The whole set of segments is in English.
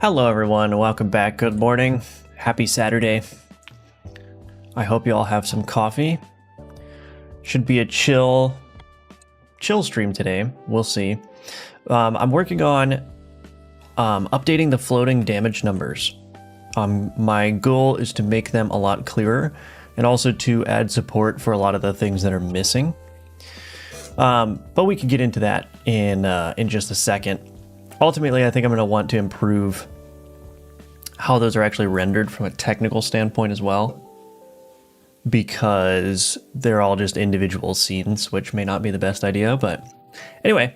Hello everyone, welcome back. Good morning. Happy Saturday. I hope you all have some coffee. Should be a chill stream today. We'll see. I'm working on updating the floating damage numbers. My goal is to make them a lot clearer and also to add support for a lot of the things that are missing. But we can get into that in just a second. Ultimately, I think I'm going to want to improve how those are actually rendered from a technical standpoint as well, because they're all just individual scenes, which may not be the best idea. But anyway,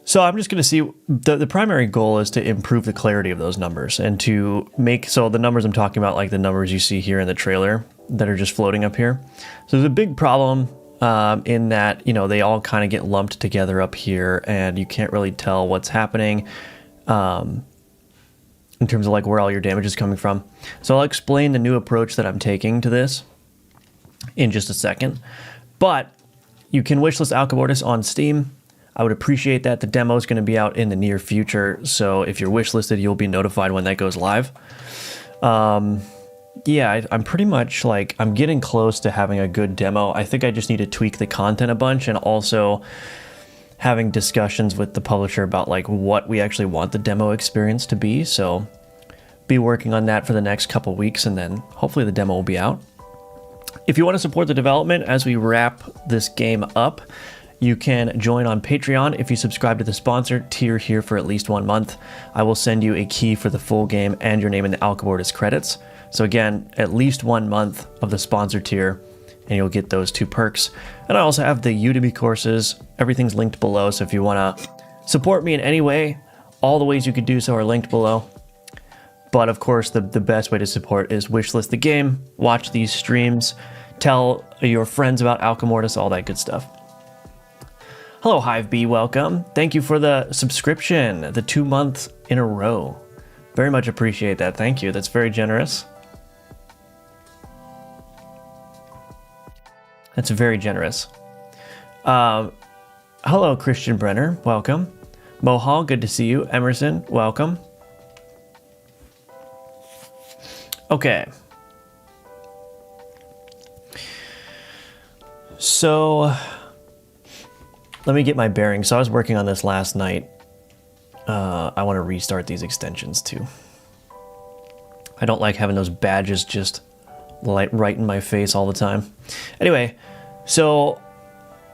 so I'm just going to see the primary goal is to improve the clarity of those numbers and to make so the numbers I'm talking about, like the numbers you see here in the trailer that are just floating up here. So there's a big problem in that, you know, they all kind of get lumped together up here and you can't really tell what's happening in terms of like where all your damage is coming from. So I'll explain the new approach that I'm taking to this in just a second. But you can wishlist Alchemortis on Steam. I would appreciate that. The demo is going to be out in the near future, so if you're wishlisted, you'll be notified when that goes live. Yeah, I'm pretty much like, I'm getting close to having a good demo. I think I just need to tweak the content a bunch and also having discussions with the publisher about like what we actually want the demo experience to be. So be working on that for the next couple weeks and then hopefully the demo will be out. If you want to support the development as we wrap this game up, you can join on Patreon if you subscribe to the sponsored tier here for at least 1 month. I will send you a key for the full game and your name in the Alchemortis credits. So again, at least 1 month of the sponsored tier and you'll get those 2 perks. And I also have the Udemy courses. Everything's linked below. So if you want to support me in any way, all the ways you could do so are linked below. But of course, the best way to support is wishlist the game, watch these streams, tell your friends about Alchemortis, all that good stuff. Hello, HiveB, welcome. Thank you for the subscription, the 2 months in a row. Very much appreciate that. Thank you. That's very generous. That's very generous. Hello, Christian Brenner. Welcome. Mohal, good to see you. Emerson, welcome. Okay. So let me get my bearings. So I was working on this last night. I want to restart these extensions too. I don't like having those badges just right in my face all the time. Anyway, so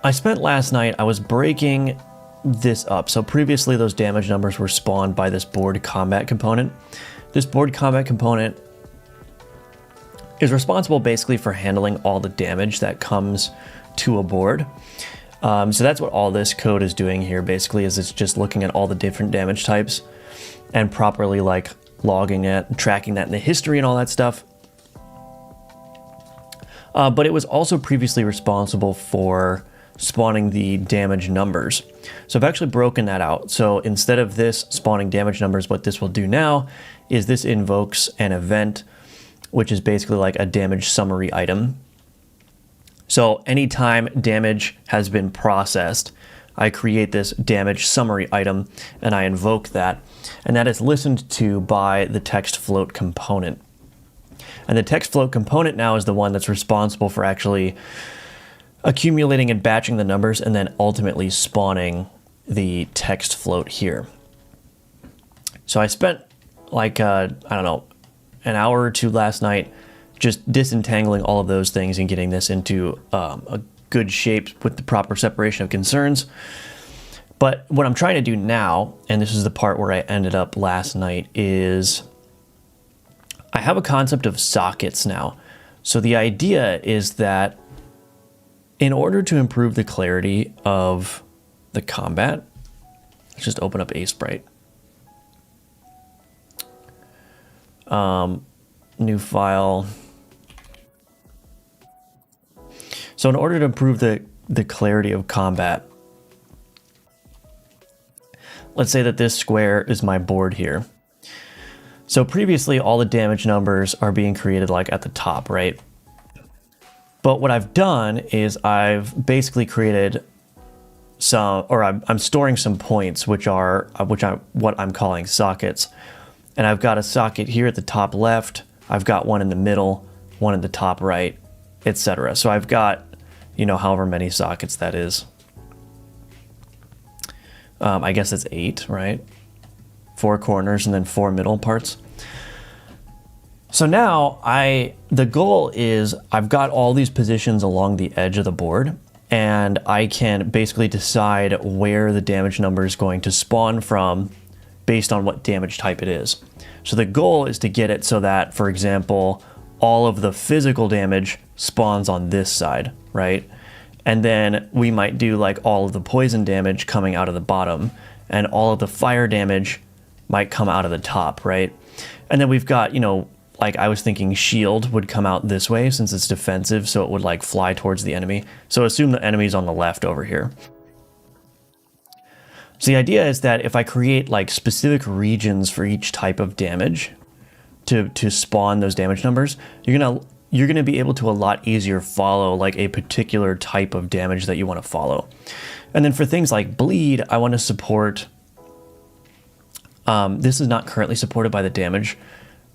I spent last night, I was breaking this up. So previously those damage numbers were spawned by this board combat component. This board combat component is responsible basically for handling all the damage that comes to a board. So that's what all this code is doing here basically, is it's just looking at all the different damage types and properly like logging it, tracking that in the history and all that stuff. But it was also previously responsible for spawning the damage numbers. So I've actually broken that out. So instead of this spawning damage numbers, what this will do now is this invokes an event, which is basically like a damage summary item. So anytime damage has been processed, I create this damage summary item and I invoke that, and that is listened to by the text float component. And the text float component now is the one that's responsible for actually accumulating and batching the numbers and then ultimately spawning the text float here. So I spent like, I don't know, an hour or 2 last night just disentangling all of those things and getting this into a good shape with the proper separation of concerns. But what I'm trying to do now, and this is the part where I ended up last night, is I have a concept of sockets now. So the idea is that in order to improve the clarity of the combat, let's just open up Asprite. New file. So in order to improve the clarity of combat, let's say that this square is my board here. So previously all the damage numbers are being created like at the top, right? But what I've done is I've basically created I'm storing some points, what I'm calling sockets. And I've got a socket here at the top left. I've got one in the middle, one in the top right, etc. So I've got, however many sockets that is. I guess it's 8, right? 4 corners and then 4 middle parts. So now the goal is I've got all these positions along the edge of the board, and I can basically decide where the damage number is going to spawn from based on what damage type it is. So the goal is to get it so that, for example, all of the physical damage spawns on this side, right? And then we might do like all of the poison damage coming out of the bottom, and all of the fire damage might come out of the top, right? And then we've got, like I was thinking shield would come out this way since it's defensive, so it would like fly towards the enemy. So assume the enemy's on the left over here. So the idea is that if I create like specific regions for each type of damage to spawn those damage numbers, you're gonna be able to a lot easier follow like a particular type of damage that you want to follow. And then for things like bleed, I want to support. This is not currently supported by the damage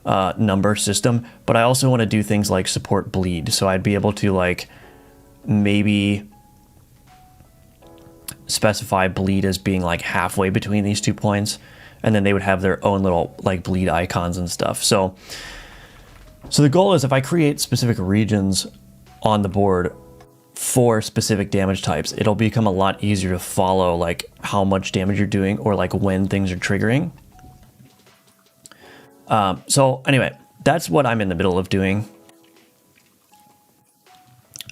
number system, but I also want to do things like support bleed. So I'd be able to like maybe specify bleed as being like halfway between these 2 points, and then they would have their own little like bleed icons and stuff. So the goal is if I create specific regions on the board for specific damage types, it'll become a lot easier to follow like how much damage you're doing or like when things are triggering. So anyway, that's what I'm in the middle of doing.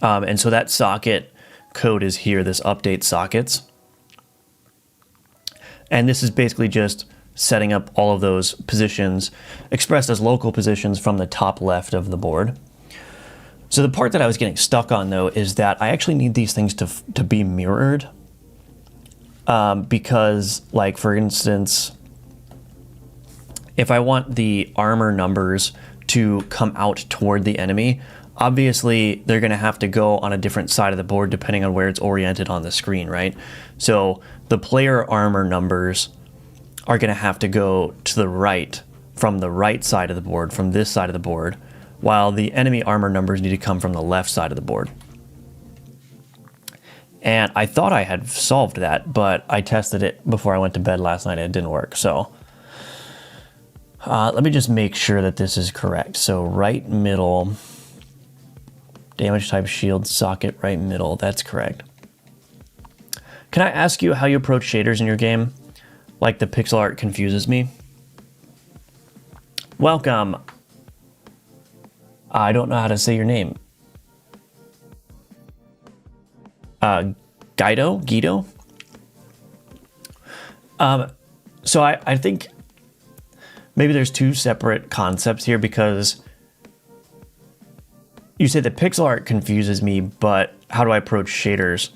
And so that socket code is here, this update sockets. And this is basically just setting up all of those positions expressed as local positions from the top left of the board. So the part that I was getting stuck on though is that I actually need these things to be mirrored. Because like, for instance, if I want the armor numbers to come out toward the enemy, obviously they're going to have to go on a different side of the board depending on where it's oriented on the screen, right? So the player armor numbers are going to have to go to the right from the right side of the board, from this side of the board, while the enemy armor numbers need to come from the left side of the board. And I thought I had solved that, but I tested it before I went to bed last night and it didn't work. So let me just make sure that this is correct. So right middle, damage type shield, socket, right middle, that's correct. Can I ask you how you approach shaders in your game? Like the pixel art confuses me. Welcome. I don't know how to say your name. Guido? So I think maybe there's 2 separate concepts here, because you say the pixel art confuses me, but how do I approach shaders?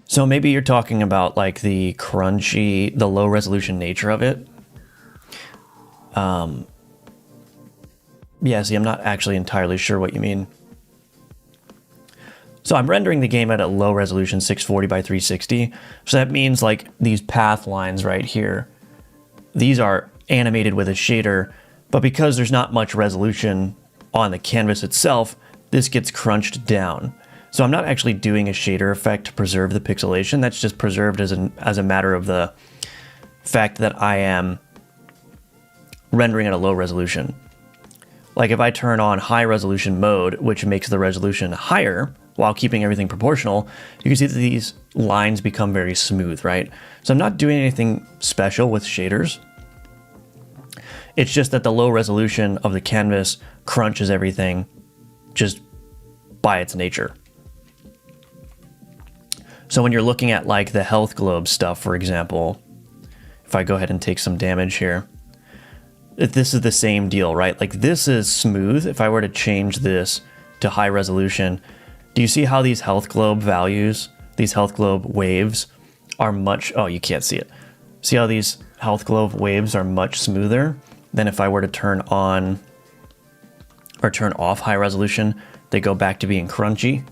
So maybe you're talking about like the crunchy, the low resolution nature of it. Yeah, see, I'm not actually entirely sure what you mean. So I'm rendering the game at a low resolution 640 by 360. So that means like these path lines right here, these are animated with a shader, but because there's not much resolution on the canvas itself, this gets crunched down. So I'm not actually doing a shader effect to preserve the pixelation. That's just preserved as a matter of the fact that I am rendering at a low resolution. Like if I turn on high resolution mode, which makes the resolution higher while keeping everything proportional, you can see that these lines become very smooth, right? So I'm not doing anything special with shaders. It's just that the low resolution of the canvas crunches everything just by its nature. So when you're looking at like the health globe stuff, for example, if I go ahead and take some damage here, this is the same deal, right? Like this is smooth. If I were to change this to high resolution, do you see how these health globe values, these health globe waves are much, oh, you can't see it. See how these health globe waves are much smoother than if I were to turn on or turn off high resolution? they go back to being crunchy.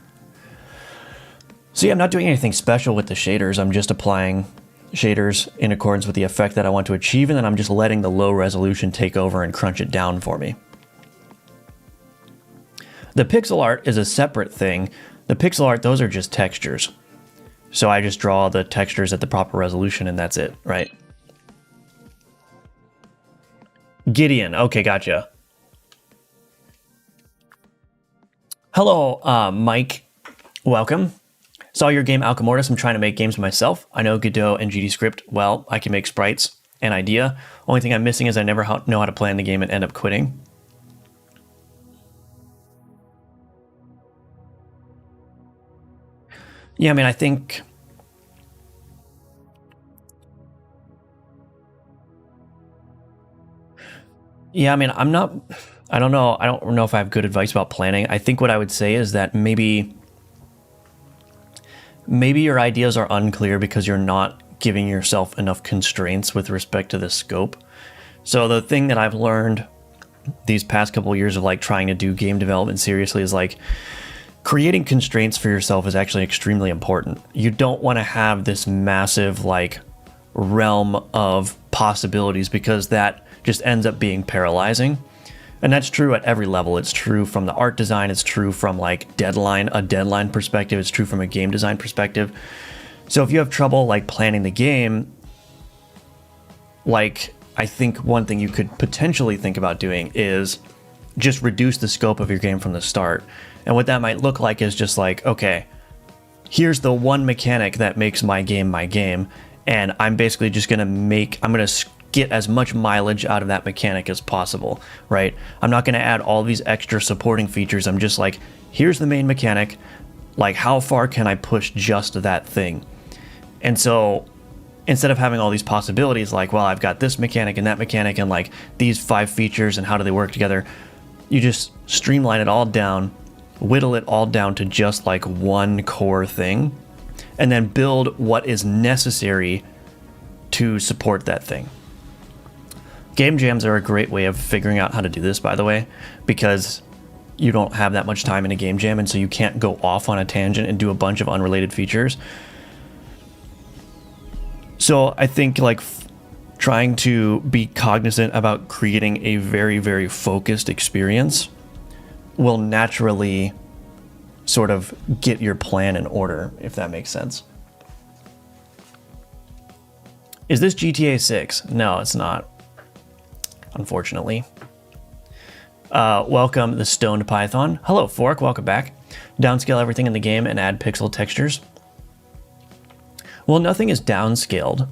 So yeah, I'm not doing anything special with the shaders. I'm just applying shaders in accordance with the effect that I want to achieve, and then I'm just letting the low resolution take over and crunch it down for me. The pixel art is a separate thing. The pixel art, those are just textures. So I just draw the textures at the proper resolution and that's it, right? Gideon, okay, gotcha. Hello, Mike, welcome. Saw your game Alchemortis. I'm trying to make games myself. I know Godot and GDScript well. I can make sprites and idea. Only thing I'm missing is I never know how to plan the game and end up quitting. Yeah, I mean, I think... Yeah, I mean, I don't know. I don't know if I have good advice about planning. I think what I would say is that maybe your ideas are unclear because you're not giving yourself enough constraints with respect to the scope. So the thing that I've learned these past couple of years of like trying to do game development seriously is like creating constraints for yourself is actually extremely important. You don't want to have this massive like realm of possibilities because that just ends up being paralyzing. And that's true at every level. It's true from the art design. It's true from like a deadline perspective. It's true from a game design perspective. So if you have trouble like planning the game, like I think one thing you could potentially think about doing is just reduce the scope of your game from the start. And what that might look like is just like, okay, here's the one mechanic that makes my game, and I'm basically just gonna get as much mileage out of that mechanic as possible, right? I'm not gonna add all these extra supporting features. I'm just like, here's the main mechanic, like how far can I push just that thing? And so instead of having all these possibilities, like, well, I've got this mechanic and that mechanic and like these 5 features and how do they work together, you just streamline it all down, whittle it all down to just like one core thing, and then build what is necessary to support that thing. Game jams are a great way of figuring out how to do this, by the way, because you don't have that much time in a game jam, and so you can't go off on a tangent and do a bunch of unrelated features. So I think like trying to be cognizant about creating a very, very focused experience will naturally sort of get your plan in order, if that makes sense. Is this GTA 6? No, it's not, unfortunately. Welcome, the Stoned Python. Hello, Fork, welcome back. Downscale everything in the game and add pixel textures. Well, nothing is downscaled.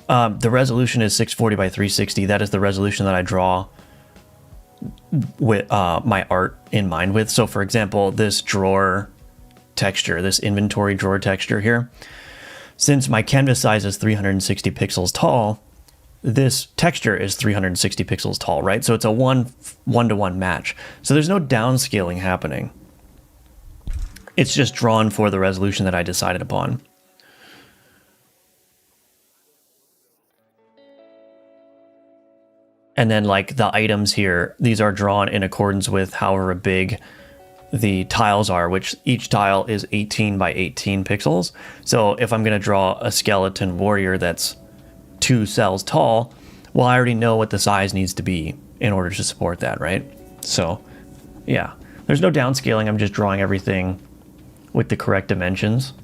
The resolution is 640 by 360. That is the resolution that I draw with my art in mind with. So for example, this drawer texture, this inventory drawer texture here, since my canvas size is 360 pixels tall, this texture is 360 pixels tall, right? So it's a one-to-one match. So there's no downscaling happening. It's just drawn for the resolution that I decided upon. And then like the items here, these are drawn in accordance with however big the tiles are, which each tile is 18 by 18 pixels. So if I'm going to draw a skeleton warrior that's 2 cells tall, well, I already know what the size needs to be in order to support that, right? So yeah, there's no downscaling. I'm just drawing everything with the correct dimensions.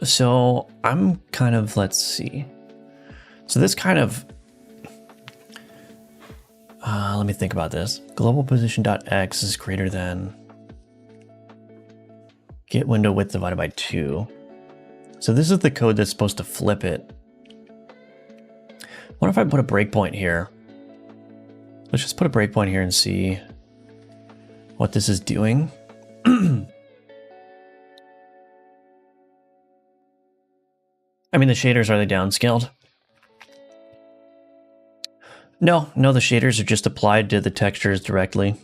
So I'm kind of, let's see. So this kind of, let me think about this. Global position.x is greater than get window width divided by 2. So this is the code that's supposed to flip it. What if I put a breakpoint here? Let's just put a breakpoint here and see. what this is doing. I mean, the shaders, are they downscaled? No, the shaders are just applied to the textures directly.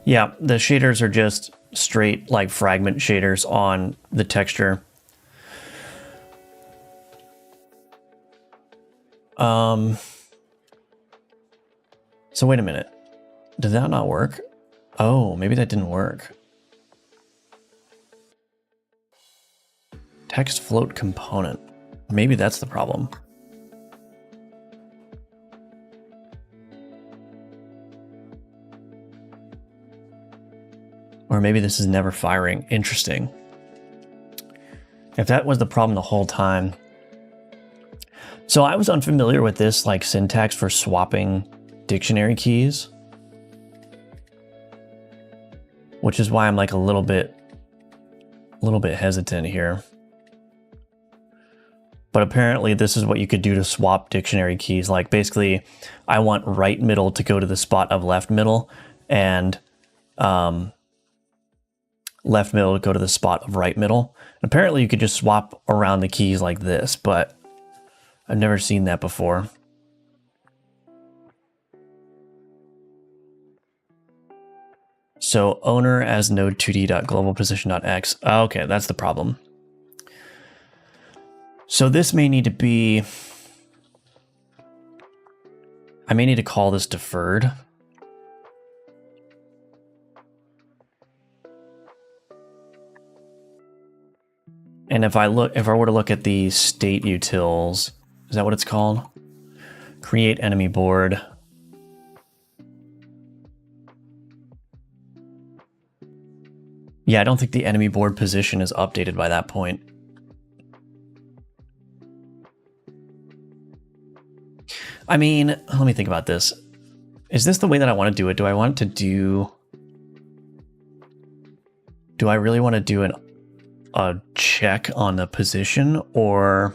Yeah, the shaders are just straight, like, fragment shaders on the texture. So wait a minute. Did that not work? Oh, maybe that didn't work. Text float component. Maybe that's the problem. Or maybe this is never firing. Interesting. If that was the problem the whole time. So I was unfamiliar with this, like, syntax for swapping dictionary keys, which is why I'm like a little bit hesitant here. But apparently this is what you could do to swap dictionary keys. Like, basically, I want right middle to go to the spot of left middle, and left middle to go to the spot of right middle. And apparently you could just swap around the keys like this, but I've never seen that before. So owner as node2d.globalposition.x. Okay, that's the problem. So this may need to be, I may need to call this deferred. And if I were to look at the state utils, is that what it's called? Create enemy board. Yeah, I don't think the enemy board position is updated by that point. I mean, let me think about this. Is this the way that I want to do it? Do I want to do... Do I really want to do a check on the position, or...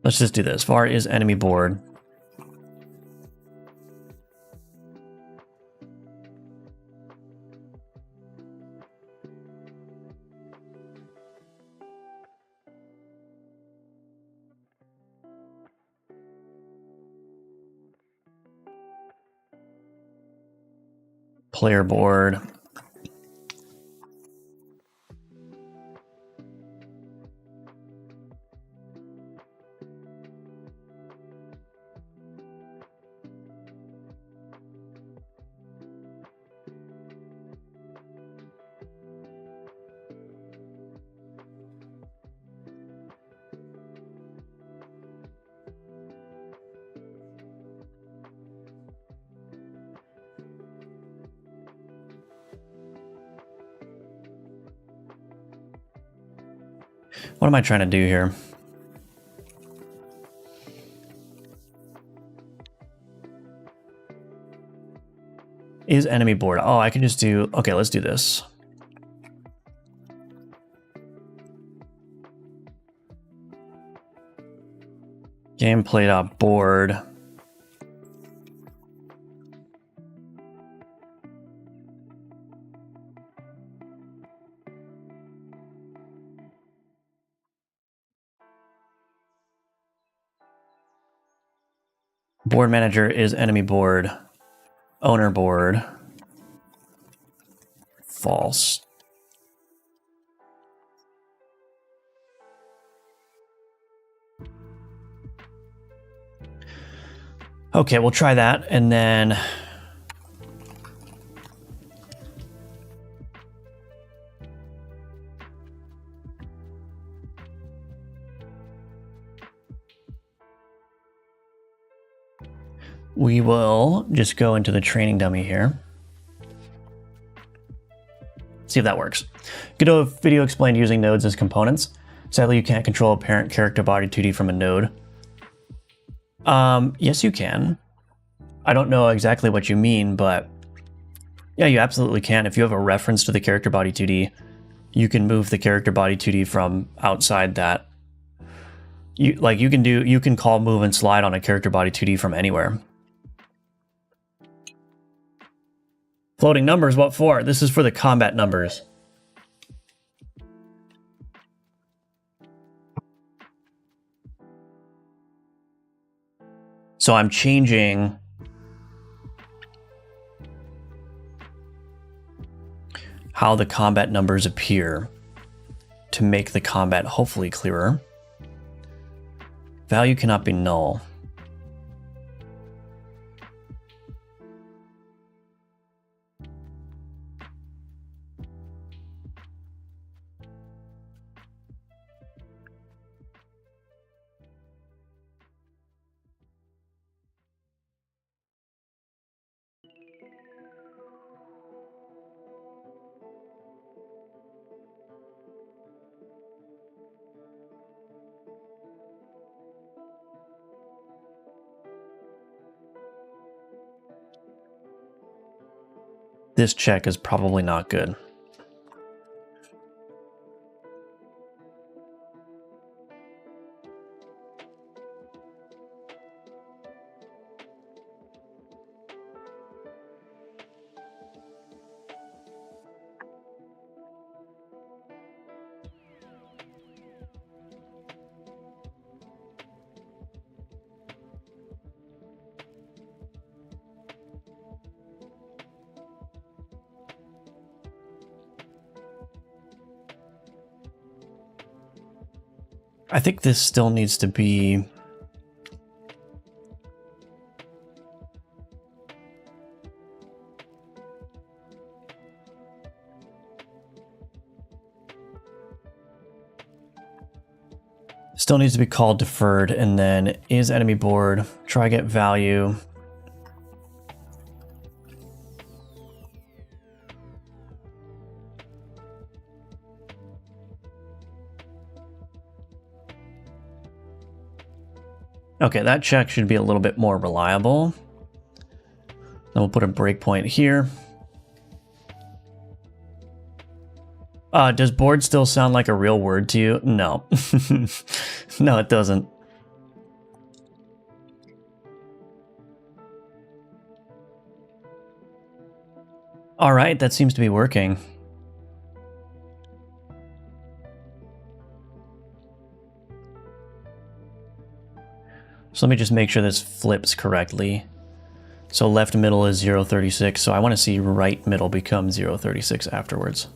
Let's just do this. Var is enemy board. Player board. What am I trying to do here? Is enemy board. Oh, I can just do... Okay, let's do this. Gameplay.board. Board manager is enemy board. Owner board. False. Okay, we'll try that, and then we will just go into the training dummy here. See if that works. Godot video explained using nodes as components. Sadly, you can't control a parent character body 2D from a node. Yes, you can. I don't know exactly what you mean, but yeah, you absolutely can. If you have a reference to the character body 2D, you can move the character body 2D from outside that. You can call move and slide on a character body 2D from anywhere. Floating numbers, what for? This is for the combat numbers. So I'm changing how the combat numbers appear to make the combat hopefully clearer. Value cannot be null. This check is probably not good. I think this still needs to be... Still needs to be called deferred, and then is enemy board, try get value. Okay, that check should be a little bit more reliable. Then we'll put a breakpoint here. Does board still sound like a real word to you? No. No, it doesn't. All right, that seems to be working. So let me just make sure this flips correctly. So left middle is 0.36, so I want to see right middle become 0.36 afterwards.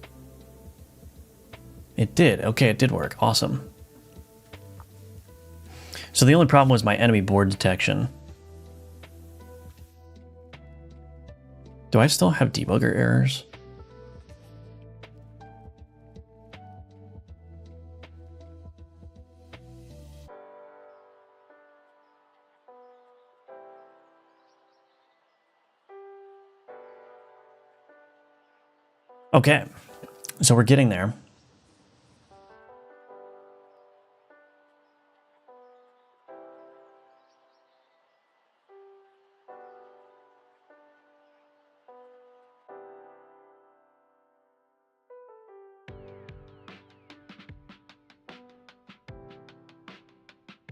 It did. Okay, it did work. Awesome. So the only problem was my enemy board detection. Do I still have debugger errors? Okay, so we're getting there.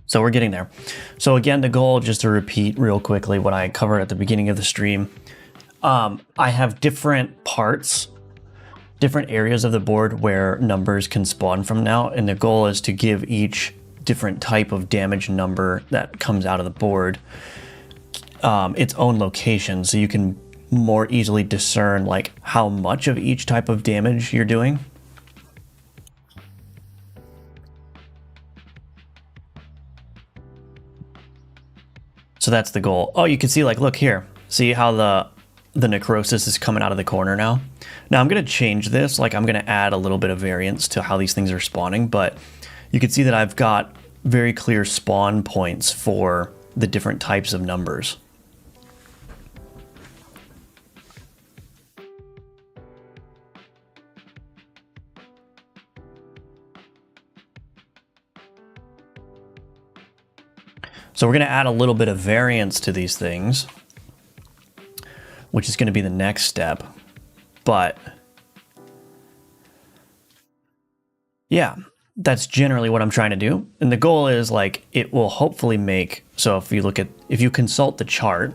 So we're getting there. So again, the goal, just to repeat real quickly what I covered at the beginning of the stream, I have different parts, different areas of the board where numbers can spawn from now, and the goal is to give each different type of damage number that comes out of the board its own location, so you can more easily discern like how much of each type of damage you're doing. So that's the goal. Oh, you can see, like, look here. See how the necrosis is coming out of the corner now? Now I'm going to change this. Like, I'm going to add a little bit of variance to how these things are spawning, but you can see that I've got very clear spawn points for the different types of numbers. So we're going to add a little bit of variance to these things. which is going to be the next step. But yeah, that's generally what I'm trying to do. And the goal is like, it will hopefully make, so if you consult the chart,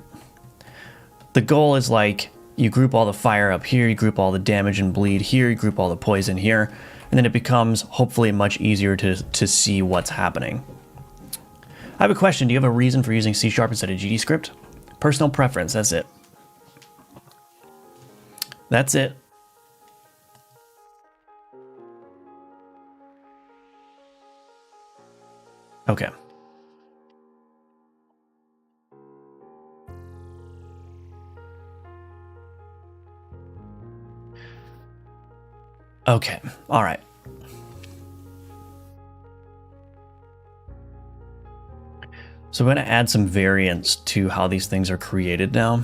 the goal is like, you group all the fire up here, you group all the damage and bleed here, you group all the poison here, and then it becomes hopefully much easier to see what's happening. I have a question. Do you have a reason for using C# instead of GD script? Personal preference, that's it. That's it. Okay. Okay, all right. So I'm going to add some variance to how these things are created now.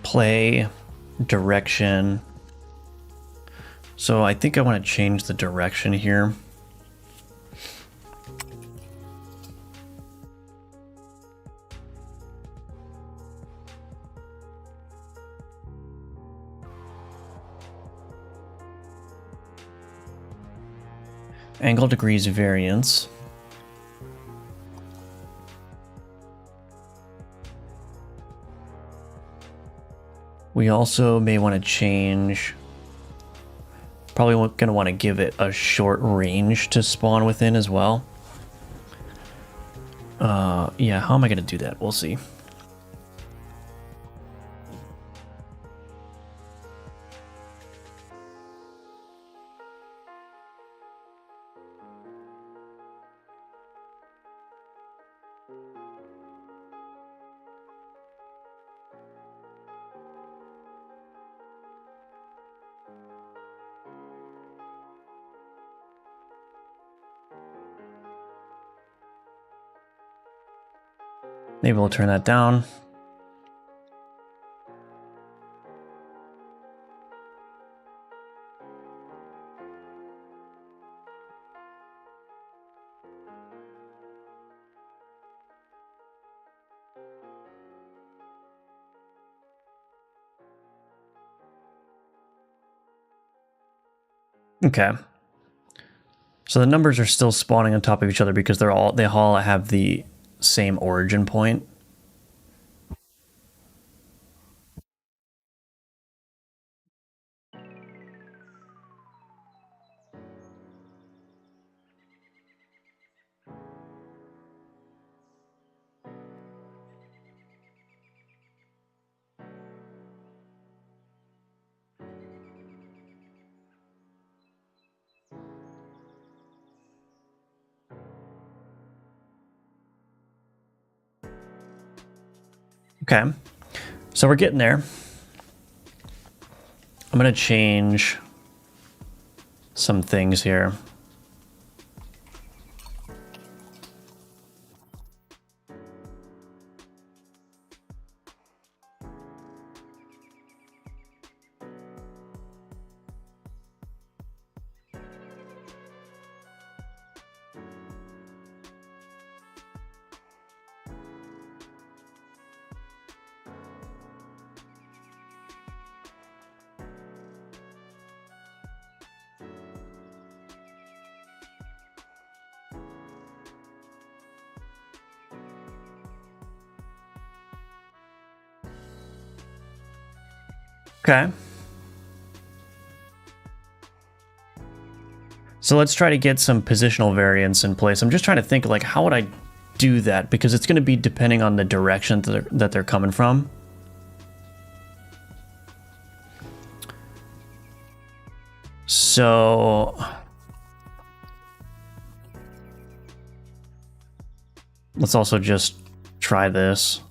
Play, direction. So I think I want to change the direction here. Angle degrees variance. We also may want to change, probably going to want to give it a short range to spawn within as well. Yeah, how am I going to do that? We'll see. Maybe we'll turn that down. Okay. So the numbers are still spawning on top of each other because they all have the same origin point. Okay, so we're getting there. I'm going to change some things here. Okay. So let's try to get some positional variance in place. I'm just trying to think, like, how would I do that? Because it's going to be depending on the direction that they're coming from. So let's also just try this.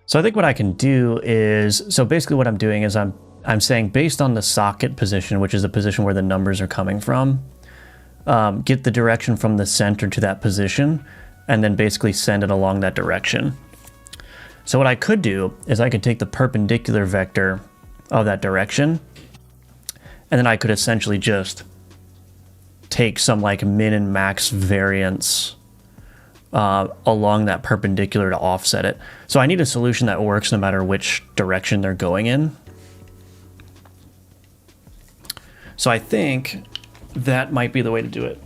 So I think what I can do is, so basically what I'm doing is I'm saying based on the socket position, which is the position where the numbers are coming from, get the direction from the center to that position, and then basically send it along that direction. So what I could do is I could take the perpendicular vector of that direction, and then I could essentially just take some like min and max variance along that perpendicular to offset it. So I need a solution that works no matter which direction they're going in. So I think that might be the way to do it.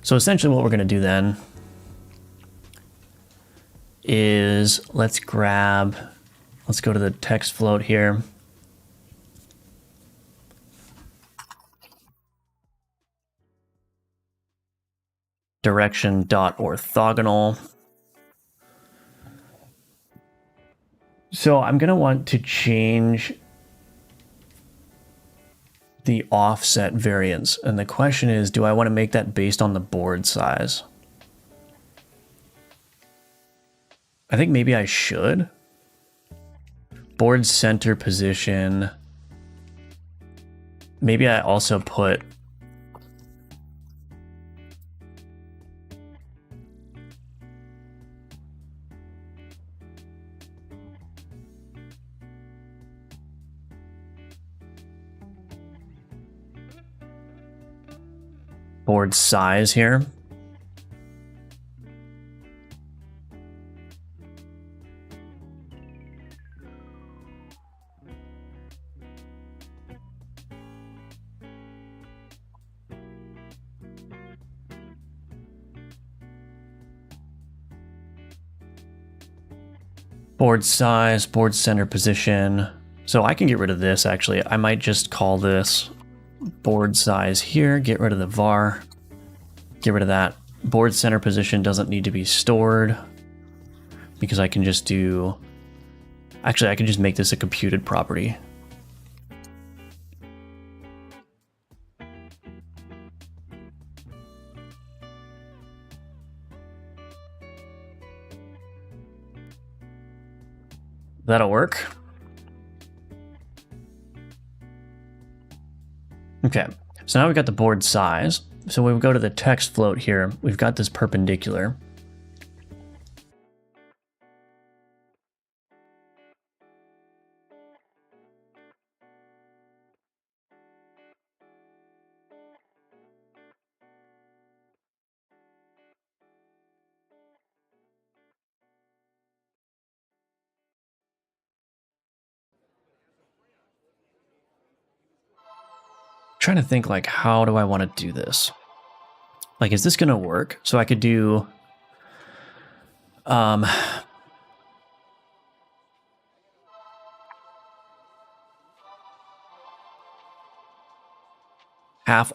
So essentially what we're going to do then is let's go to the text float here. Direction dot orthogonal. So I'm going to want to change the offset variance. And the question is, do I want to make that based on the board size? I think maybe I should. Board center position. Maybe I also put board size here. Board size, board center position. So I can get rid of this actually. I might just call this board size here, get rid of the var, get rid of that. Board center position doesn't need to be stored because I can just do, actually I can just make this a computed property. That'll work. Okay, so now we've got the board size. So when we go to the text float here, we've got this perpendicular. Trying to think like, how do I want to do this? Like, is this going to work? So I could do half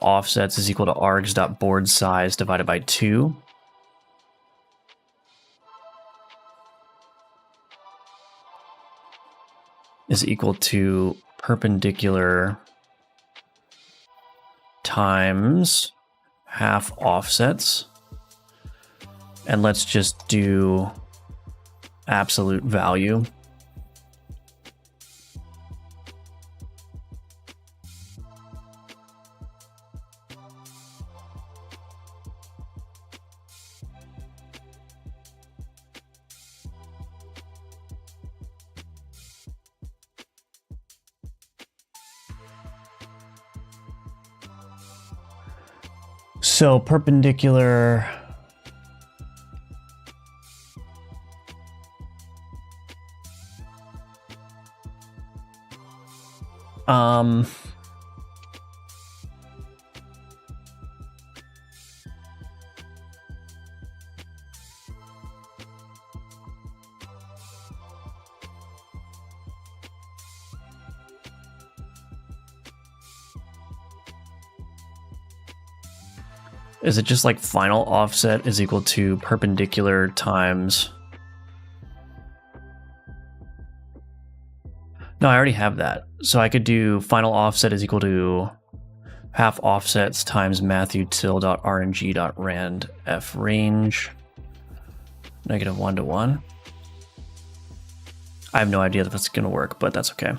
offsets is equal to args.board size divided by 2. Is equal to perpendicular times half offsets. And let's just do absolute value. So perpendicular is it just like final offset is equal to perpendicular times? No, I already have that. So I could do final offset is equal to half offsets times matthew_til.rng.rand f range. -1 to 1. I have no idea if that's going to work, but that's okay.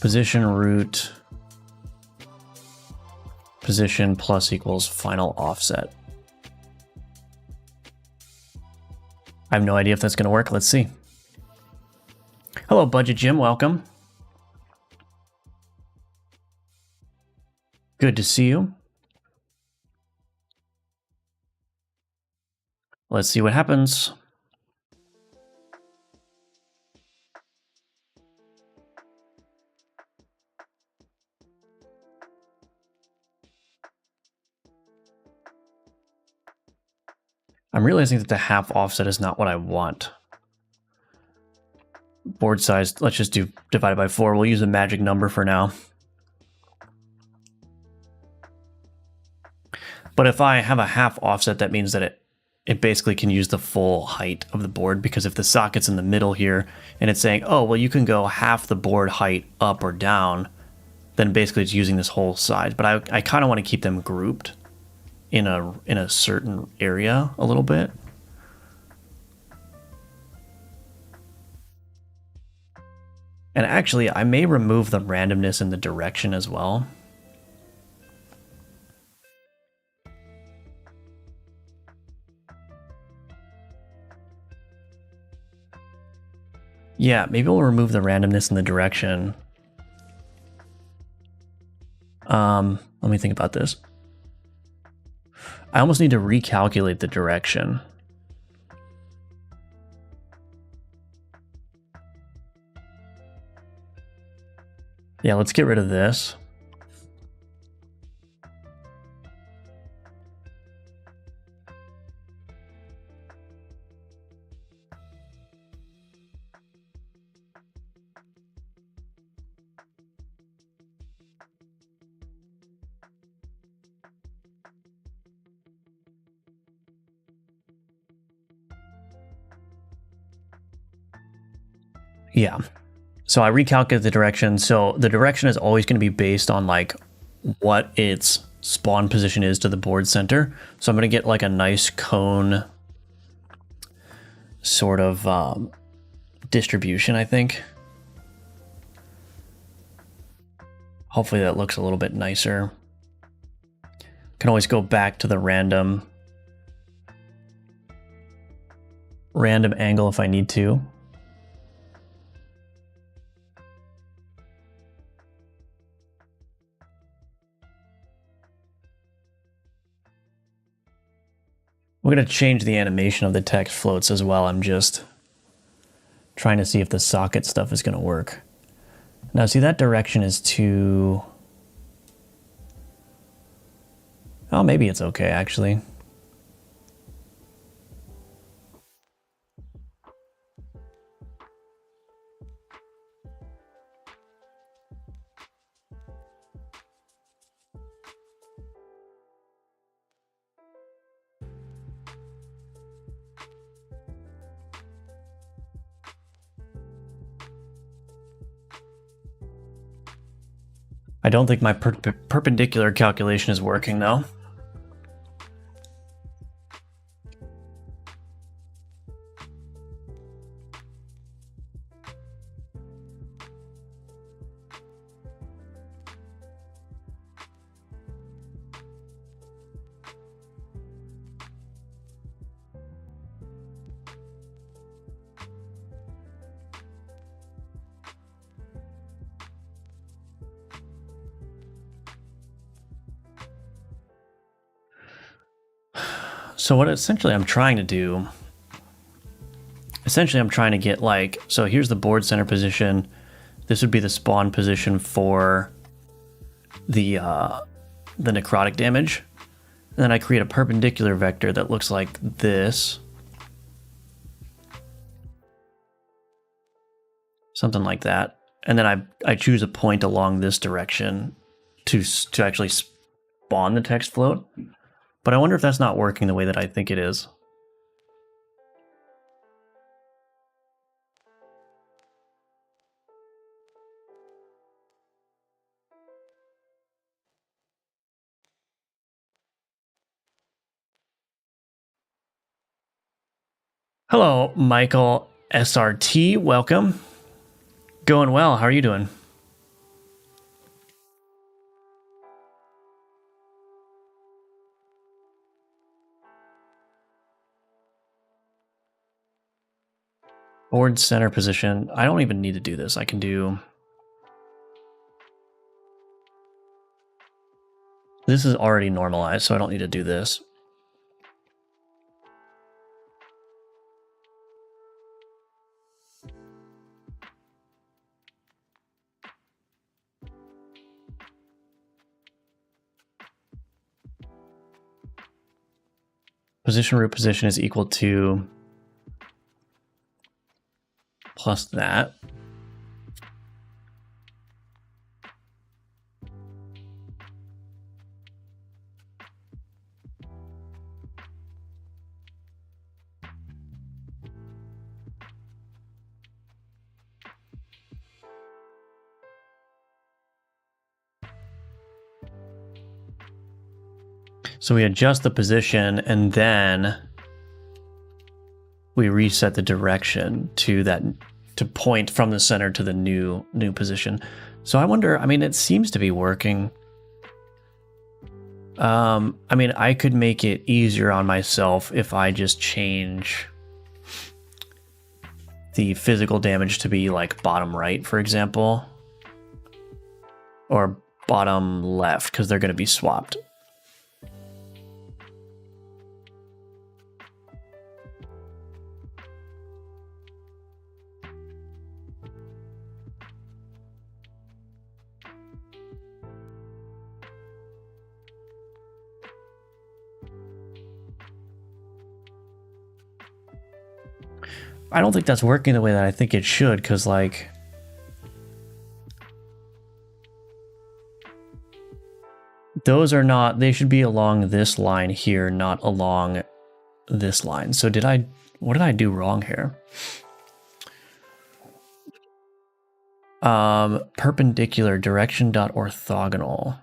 Position root, position plus equals final offset. I have no idea if that's going to work. Let's see. Hello, Budget Jim. Welcome. Good to see you. Let's see what happens. I'm realizing that the half offset is not what I want. Board size, let's just do divided by 4. We'll use a magic number for now. But if I have a half offset, that means that it basically can use the full height of the board, because if the socket's in the middle here and it's saying, oh, well, you can go half the board height up or down, then basically it's using this whole side. But I kind of want to keep them grouped in a certain area a little bit. And actually, I may remove the randomness in the direction as well. Yeah, maybe we'll remove the randomness in the direction. Let me think about this. I almost need to recalculate the direction. Yeah, let's get rid of this. Yeah. So I recalculate the direction. So the direction is always going to be based on like what its spawn position is to the board center. So I'm going to get like a nice cone sort of distribution, I think. Hopefully that looks a little bit nicer. Can always go back to the random angle if I need to. We're going to change the animation of the text floats as well. I'm just trying to see if the socket stuff is going to work. Now, see, that direction is too... Oh, maybe it's okay, actually. I don't think my perpendicular calculation is working, though. So what essentially I'm trying to do, I'm trying to get like, so here's the board center position. This would be the spawn position for the necrotic damage. And then I create a perpendicular vector that looks like this. Something like that. And then I choose a point along this direction to actually spawn the text float. But I wonder if that's not working the way that I think it is. Hello, Michael SRT. Welcome. Going well. How are you doing? Board center position. I don't even need to do this. I can do... This is already normalized, so I don't need to do this. Position root position is equal to plus that. So we adjust the position and then we reset the direction to that, to point from the center to the new position. So I wonder, I mean, it seems to be working. I mean, I could make it easier on myself if I just change the physical damage to be like bottom right, for example, or bottom left, because they're going to be swapped. I don't think that's working the way that I think it should, because like those are not, they should be along this line here, not along this line. So what did I do wrong here? Perpendicular direction dot orthogonal.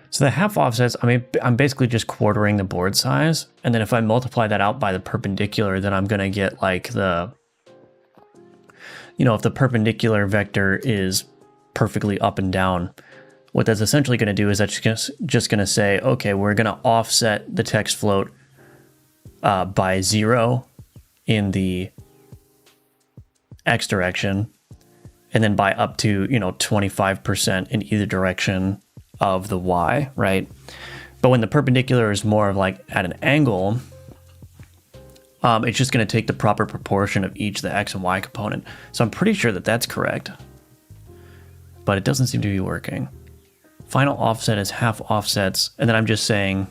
So the half offsets, I mean, I'm basically just quartering the board size. And then if I multiply that out by the perpendicular, then I'm going to get like the, you know, if the perpendicular vector is perfectly up and down, what that's essentially going to do is that's just going to say, okay, we're going to offset the text float by 0 in the X direction, and then by up to, you know, 25% in either direction of the Y, right? But when the perpendicular is more of like at an angle, it's just going to take the proper proportion of each the X and Y component. So I'm pretty sure that that's correct, but it doesn't seem to be working. Final offset is half offsets, and then I'm just saying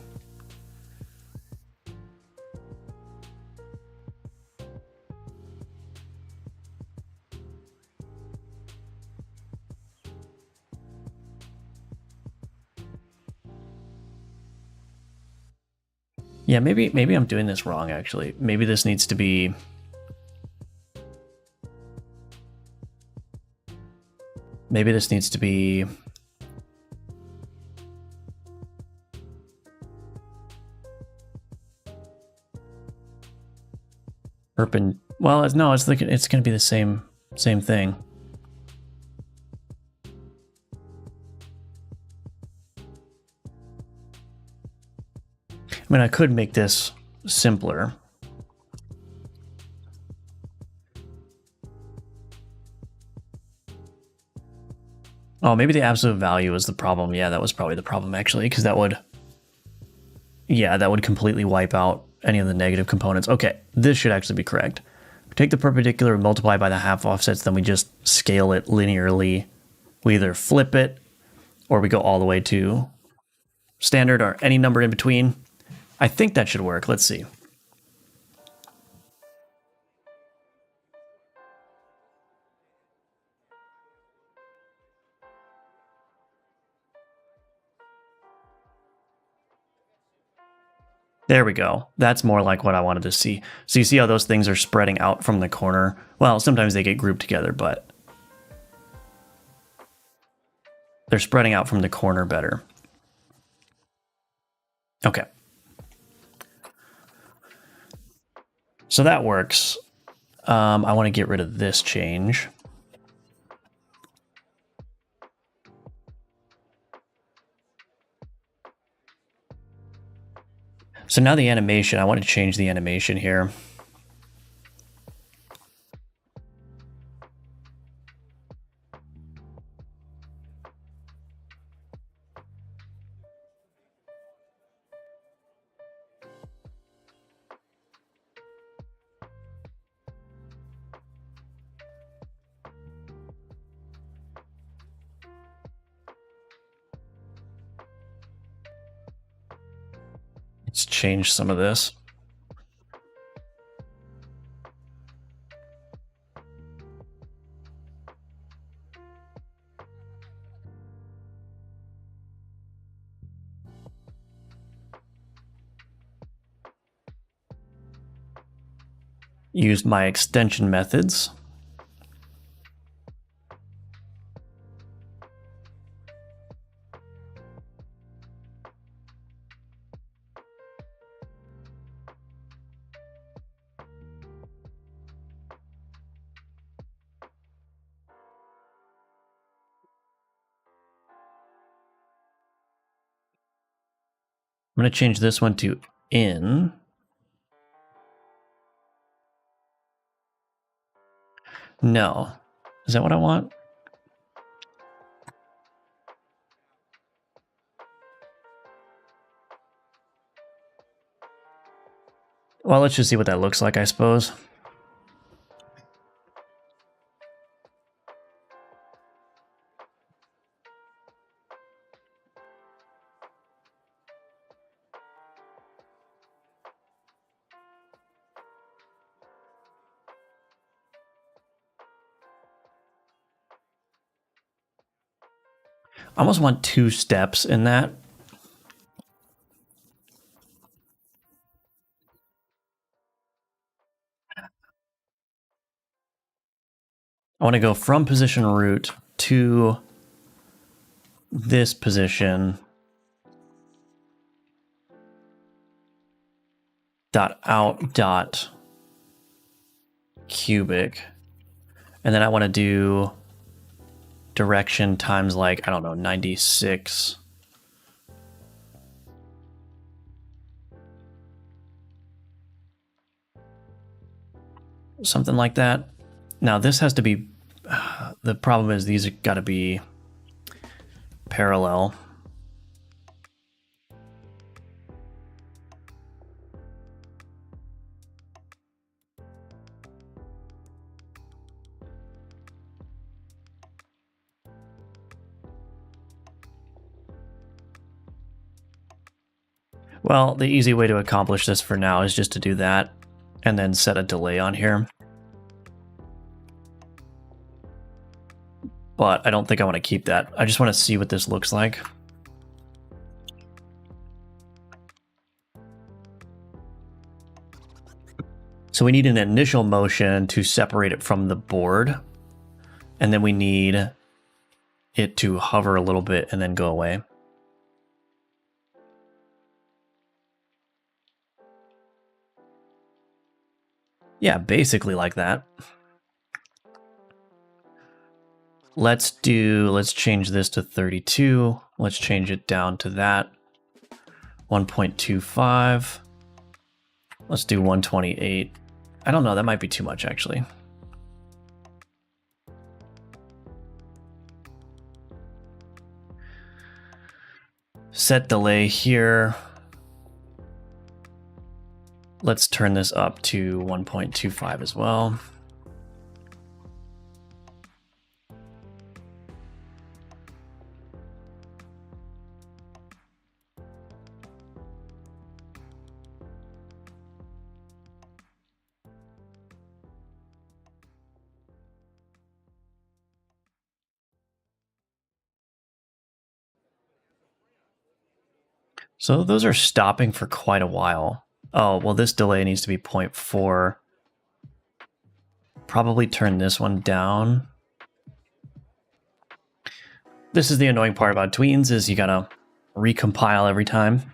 yeah, maybe I'm doing this wrong, actually. Maybe this needs to be... Maybe this needs to be... Well, no, it's going to be the same thing. I mean, I could make this simpler. Oh, maybe the absolute value is the problem. Yeah, that was probably the problem, actually, because that would... Yeah, that would completely wipe out any of the negative components. Okay, this should actually be correct. We take the perpendicular, multiply by the half offsets, then we just scale it linearly. We either flip it, or we go all the way to standard or any number in between. I think that should work. Let's see. There we go. That's more like what I wanted to see. So you see how those things are spreading out from the corner? Well, sometimes they get grouped together, but they're spreading out from the corner better. Okay. So that works. I want to get rid of this change. So now the animation, I want to change the animation here. Let's change some of this. Use my extension methods. I'm going to change this one to in. No. Is that what I want? Well, let's just see what that looks like, I suppose. I almost want 2 steps in that. I want to go from position root to this position dot out dot cubic. And then I want to do direction times like, I don't know, 96. Something like that. Now this has to be, the problem is these have got to be parallel. Well, the easy way to accomplish this for now is just to do that and then set a delay on here. But I don't think I want to keep that. I just want to see what this looks like. So we need an initial motion to separate it from the board. And then we need it to hover a little bit and then go away. Yeah, basically like that. Let's change this to 32. Let's change it down to that. 1.25. Let's do 128. I don't know, that might be too much actually. Set delay here. Let's turn this up to 1.25 as well. So those are stopping for quite a while. Oh, well, this delay needs to be 0.4. Probably turn this one down. This is the annoying part about tweens, is you gotta recompile every time.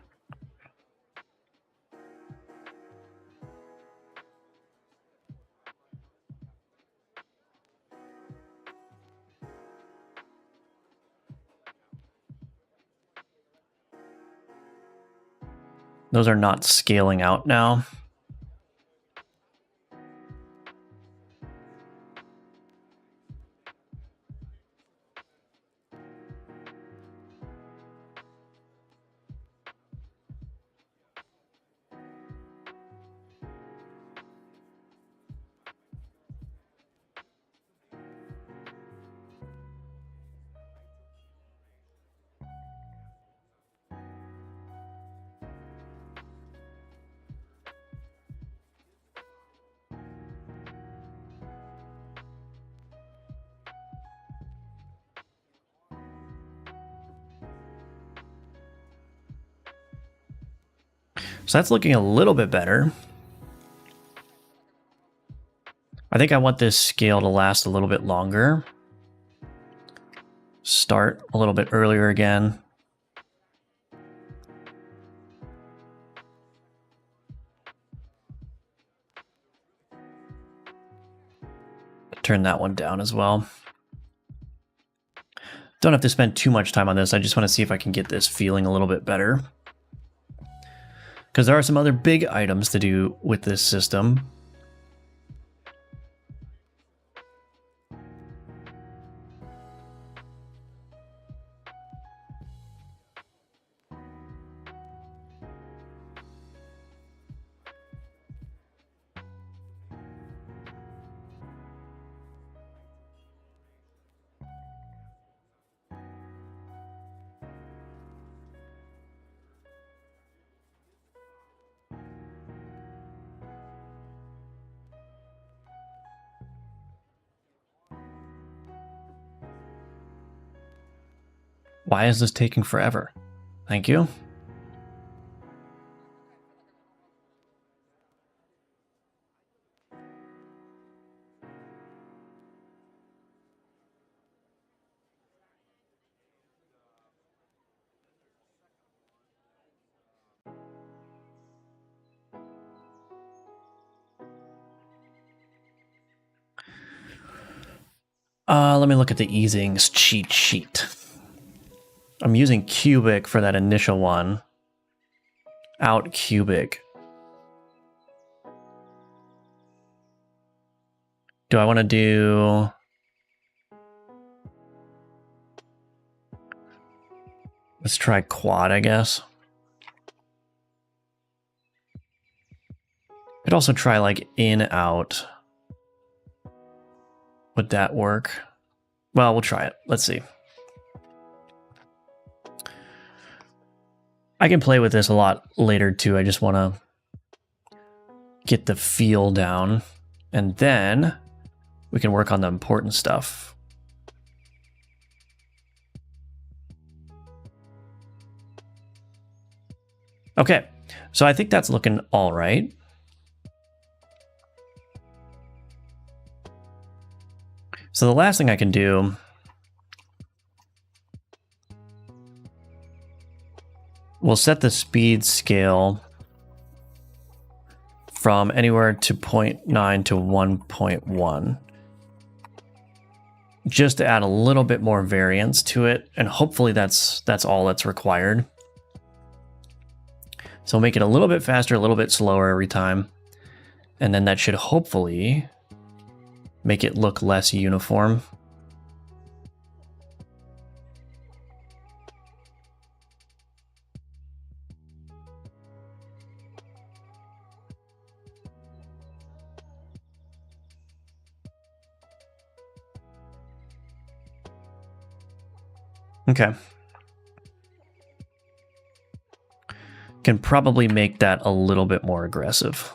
Those are not scaling out now. So that's looking a little bit better. I think I want this scale to last a little bit longer. Start a little bit earlier again. Turn that one down as well. Don't have to spend too much time on this. I just want to see if I can get this feeling a little bit better. Because there are some other big items to do with this system. Why is this taking forever? Thank you. Let me look at the easings cheat sheet. I'm using cubic for that initial one. Out cubic. Do I want to do... Let's try quad, I guess. Could also try like in, out. Would that work? Well, we'll try it. Let's see. I can play with this a lot later too. I just want to get the feel down, and then we can work on the important stuff. Okay, so I think that's looking all right. So the last thing I can do we'll set the speed scale from anywhere to 0.9 to 1.1. Just to add a little bit more variance to it, and hopefully that's all that's required. So make it a little bit faster, a little bit slower every time. And then that should hopefully make it look less uniform. Okay. Can probably make that a little bit more aggressive.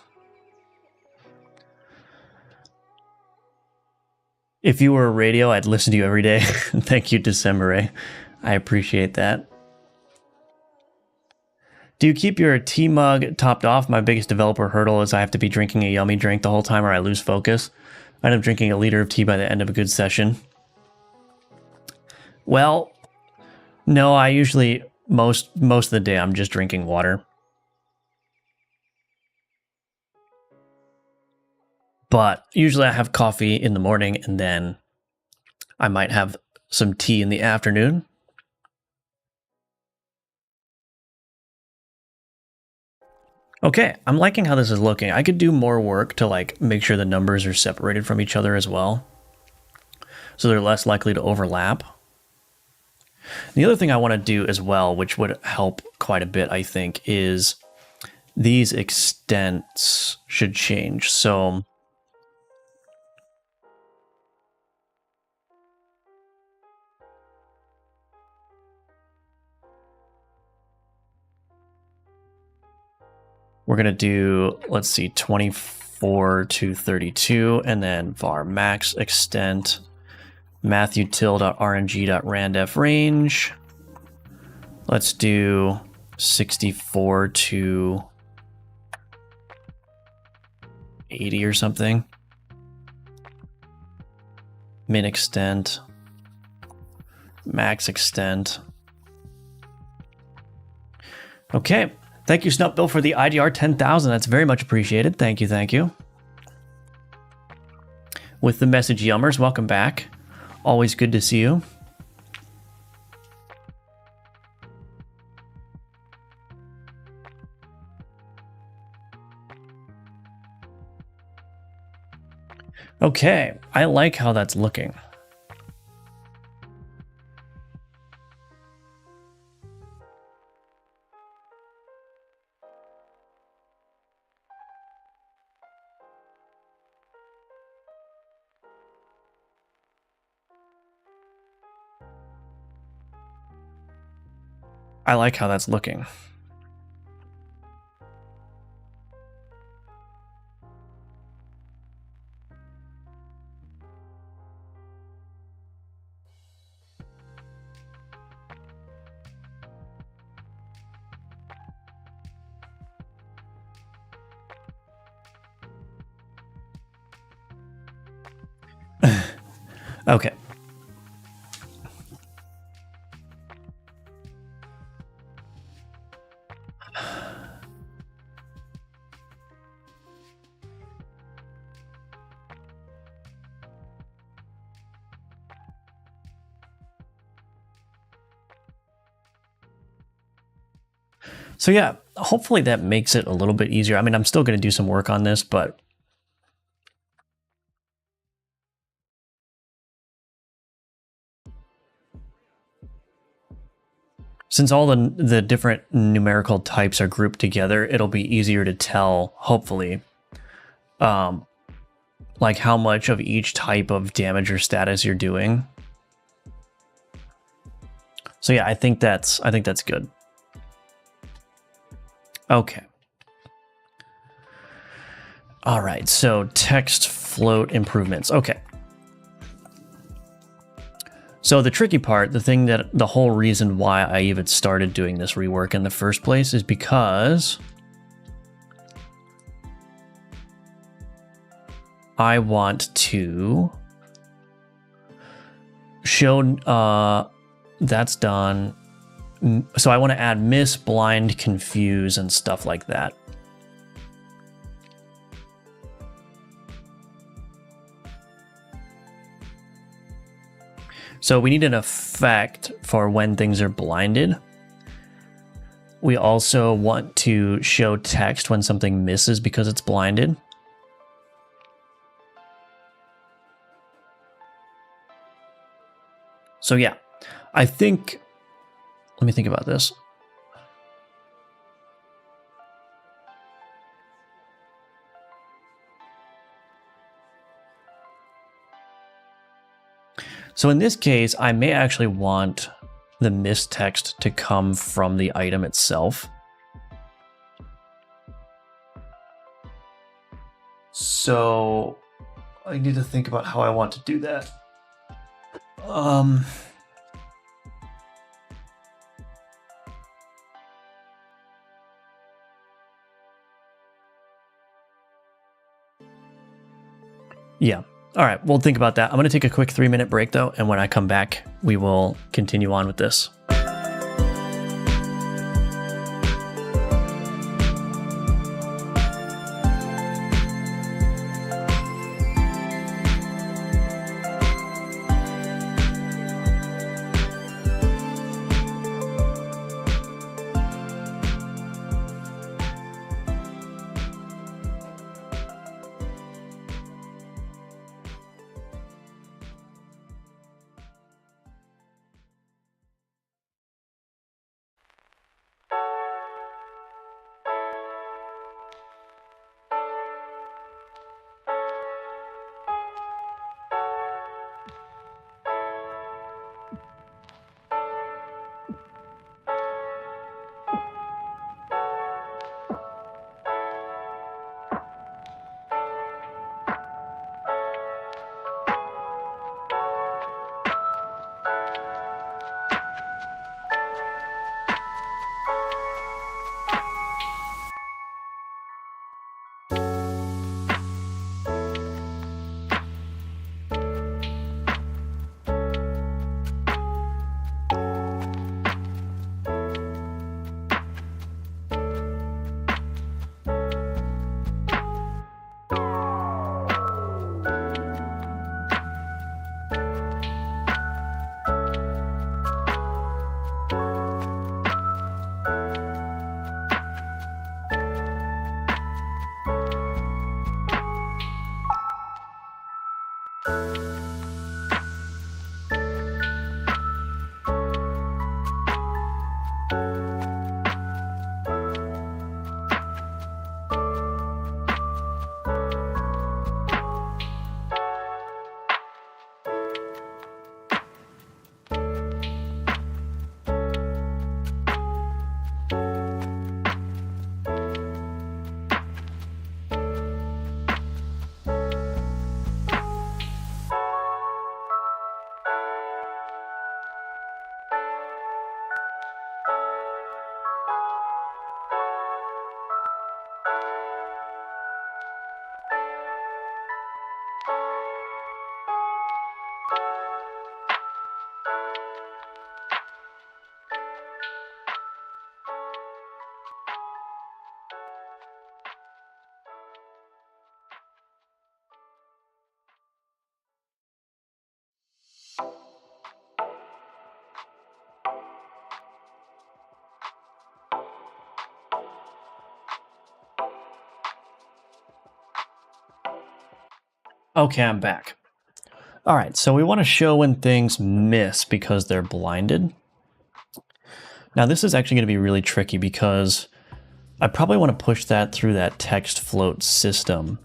If you were a radio, I'd listen to you every day. Thank you, December. I appreciate that. Do you keep your tea mug topped off? My biggest developer hurdle is I have to be drinking a yummy drink the whole time or I lose focus. I end up drinking a liter of tea by the end of a good session. Well, no, I usually, most of the day, I'm just drinking water. But usually I have coffee in the morning and then I might have some tea in the afternoon. Okay, I'm liking how this is looking. I could do more work to like make sure the numbers are separated from each other as well, so they're less likely to overlap. The other thing I want to do as well, which would help quite a bit, I think, is these extents should change. So we're going to do, let's see, 24 to 32, and then var max extent mathutil.rng.randef range. Let's do 64 to 80 or something. Min extent, max extent. Okay. Thank you, Snupbill, for the IDR 10,000. That's very much appreciated. Thank you, thank you. With the message yummers, welcome back. Always good to see you. Okay, I like how that's looking. I like how that's looking. Okay. So yeah, hopefully that makes it a little bit easier. I mean, I'm still going to do some work on this, but since all the different numerical types are grouped together, it'll be easier to tell, hopefully, like how much of each type of damage or status you're doing. So yeah, I think that's good. Okay. All right, so text float improvements. Okay. So the tricky part, the whole reason why I even started doing this rework in the first place is because I want to show, that's done. So I want to add miss, blind, confuse, and stuff like that. So we need an effect for when things are blinded. We also want to show text when something misses because it's blinded. So yeah, I think, let me think about this. So in this case, I may actually want the miss text to come from the item itself. So I need to think about how I want to do that. Yeah. All right, we'll think about that. I'm going to take a quick 3-minute break though, and when I come back, we will continue on with this. Okay, I'm back. All right, so we want to show when things miss because they're blinded. Now this is actually going to be really tricky because I probably want to push that through that text float system.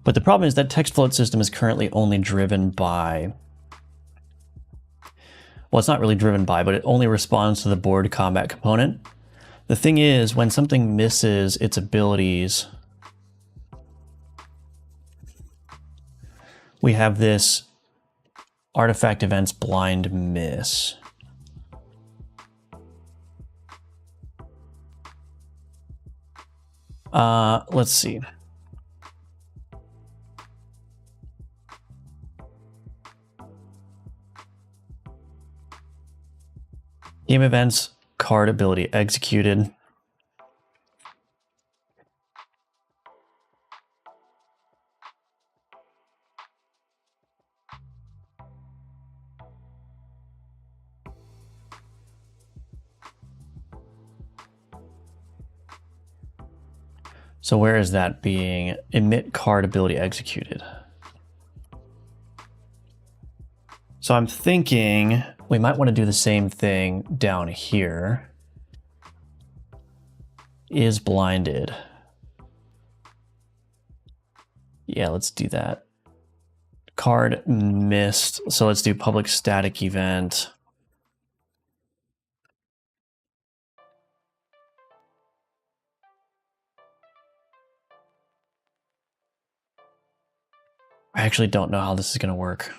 But the problem is that text float system is currently only driven by, well, it's not really driven by, but it only responds to the board combat component. The thing is, when something misses its abilities, we have this artifact events blind miss. Let's see. Game events, card ability executed. So where is that being? Emit card ability executed. So I'm thinking we might want to do the same thing down here. Is blinded. Yeah, let's do that. Card missed. So let's do public static event. I actually don't know how this is going to work.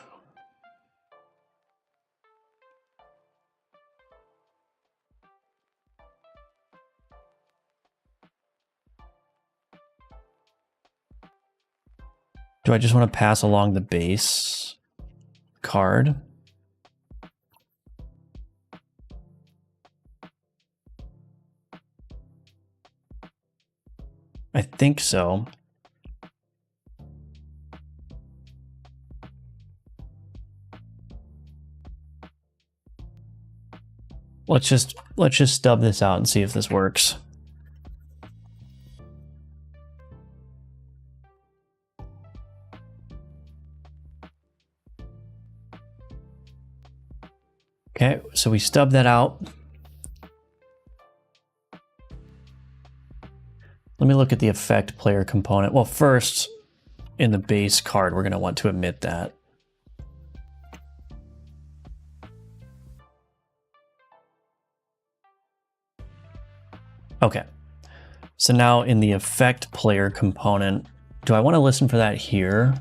Do I just want to pass along the base card? I think so. Let's just stub this out and see if this works. Okay, so we stub that out. Let me look at the effect player component. Well, first, in the base card, we're going to want to omit that. Okay, so now in the effect player component, do I want to listen for that here?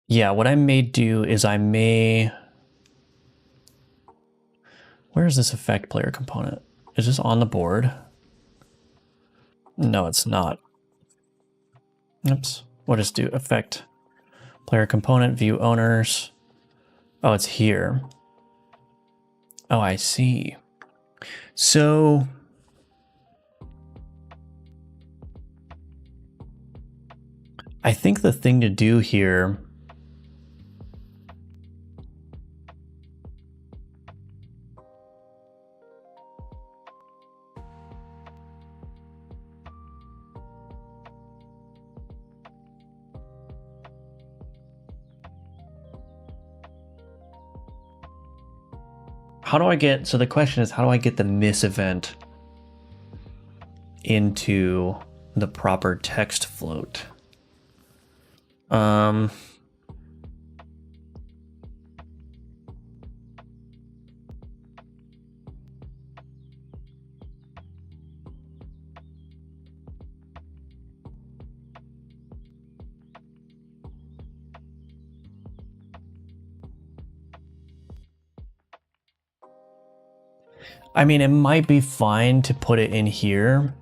Yeah, what I may do is I may... Where is this effect player component? Is this on the board? No, it's not. Oops. What does do? Effect player component, view owners. Oh, it's here. Oh, I see. So... I think the thing to do here... How do I get, so the question is, how do I get the miss event into the proper text float? I mean, it might be fine to put it in here.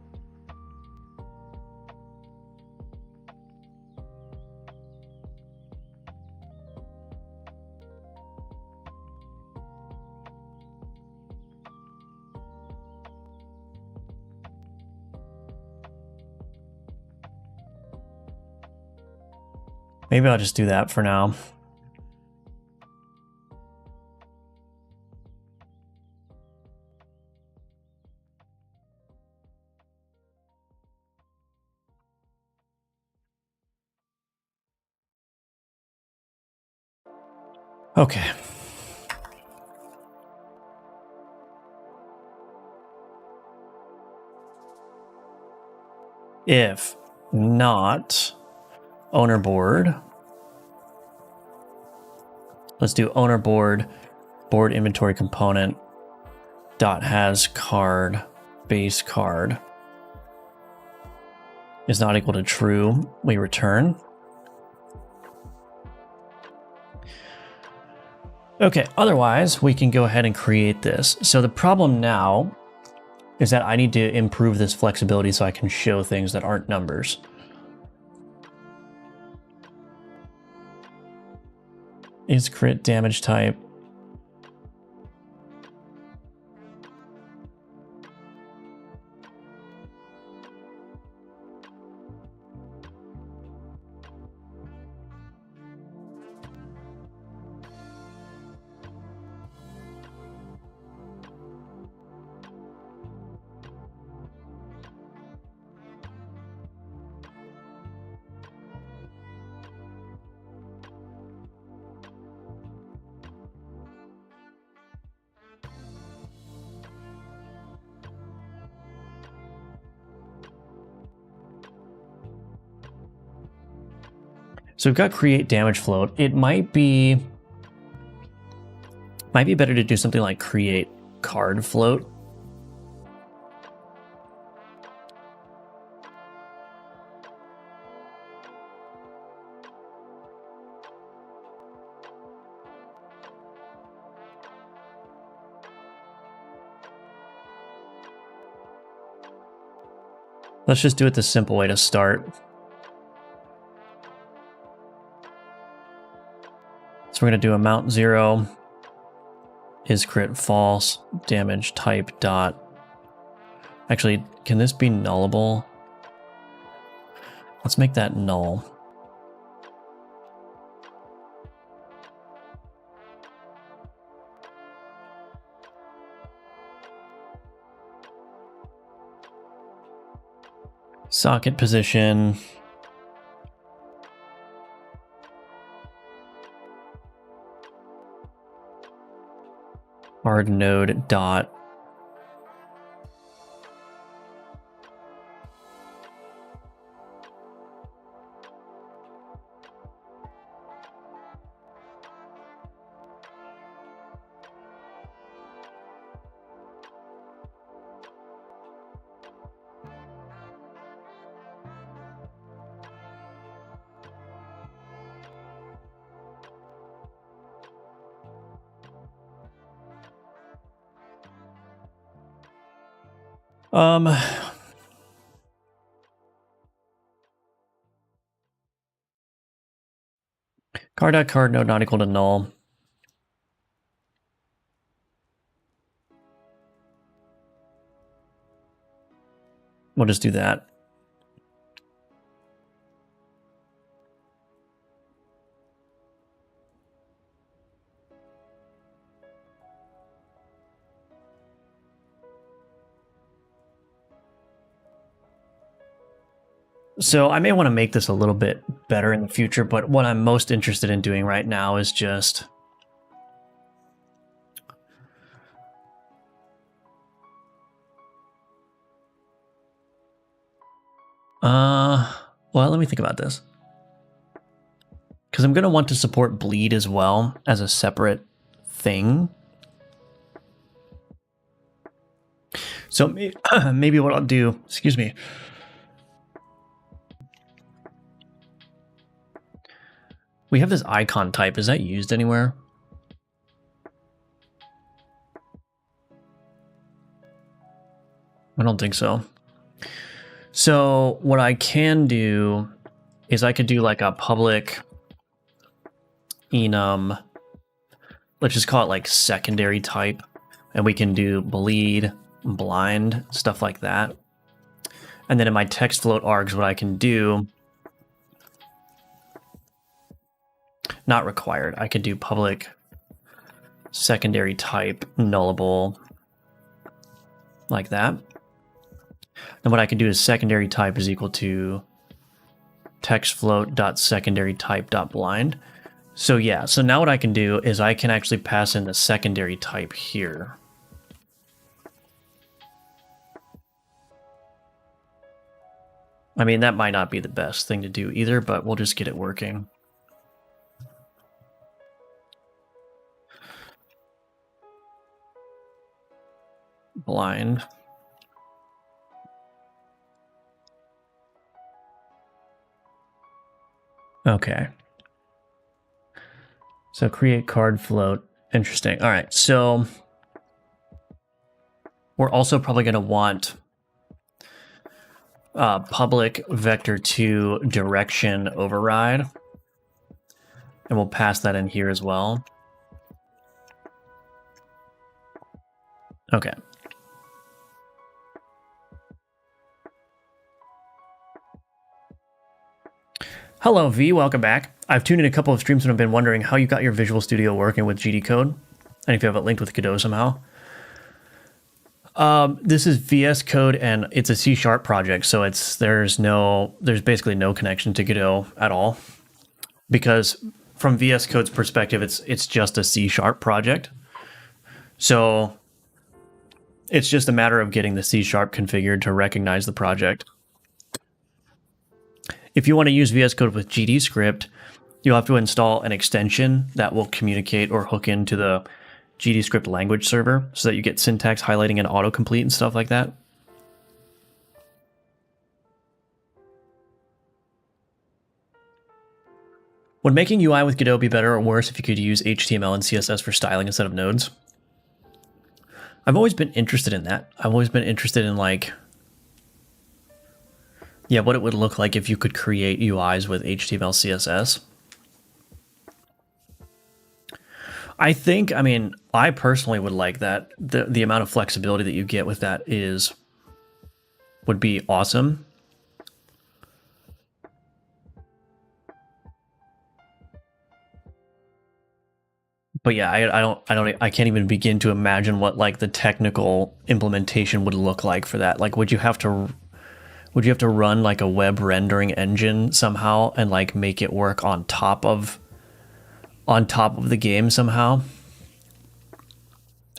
Maybe I'll just do that for now. Okay. If not owner board, let's do owner board, board inventory component, dot has card, base card is not equal to true. We return. Okay, otherwise we can go ahead and create this. So the problem now is that I need to improve this flexibility so I can show things that aren't numbers. Is crit damage type. So we've got create damage float. It might be better to do something like create card float. Let's just do it the simple way to start. So we're going to do amount 0 is crit false damage type dot. Actually, can this be nullable? Let's make that null. Socket position. Hard node dot. Card.card node not equal to null. We'll just do that. So I may want to make this a little bit better in the future, but what I'm most interested in doing right now is just well, let me think about this. Because I'm going to want to support bleed as well as a separate thing. So maybe what I'll do, excuse me. We have this icon type. Is that used anywhere? I don't think so. So what I can do is I could do like a public enum, let's just call it like secondary type, and we can do bleed, blind, stuff like that. And then in my text float args, what I can do, not required, I could do public secondary type nullable like that. Then what I can do is secondary type is equal to text float dot secondary type dot blind. So yeah, so now what I can do is I can actually pass in the secondary type here. I mean, that might not be the best thing to do either, but we'll just get it working. Blind. Okay. So create card float. Interesting. All right. So we're also probably going to want public vector2 direction override. And we'll pass that in here as well. Okay. Hello, V. Welcome back. I've tuned in a couple of streams and I've been wondering how you got your Visual Studio working with GD Code, and if you have it linked with Godot somehow. This is VS Code, and it's a C# project, so there's basically no connection to Godot at all, because from VS Code's perspective, it's just a C# project. So it's just a matter of getting the C# configured to recognize the project. If you want to use VS Code with GDScript, you'll have to install an extension that will communicate or hook into the GDScript language server so that you get syntax highlighting and autocomplete and stuff like that. Would making UI with Godot be better or worse if you could use HTML and CSS for styling instead of nodes? I've always been interested in that. I've always been interested in like, yeah, what it would look like if you could create UIs with HTML, CSS. I mean, I personally would like that. The amount of flexibility that you get with that would be awesome. But yeah, I can't even begin to imagine what like the technical implementation would look like for that. Like, would you have to run like a web rendering engine somehow and like make it work on top of the game somehow?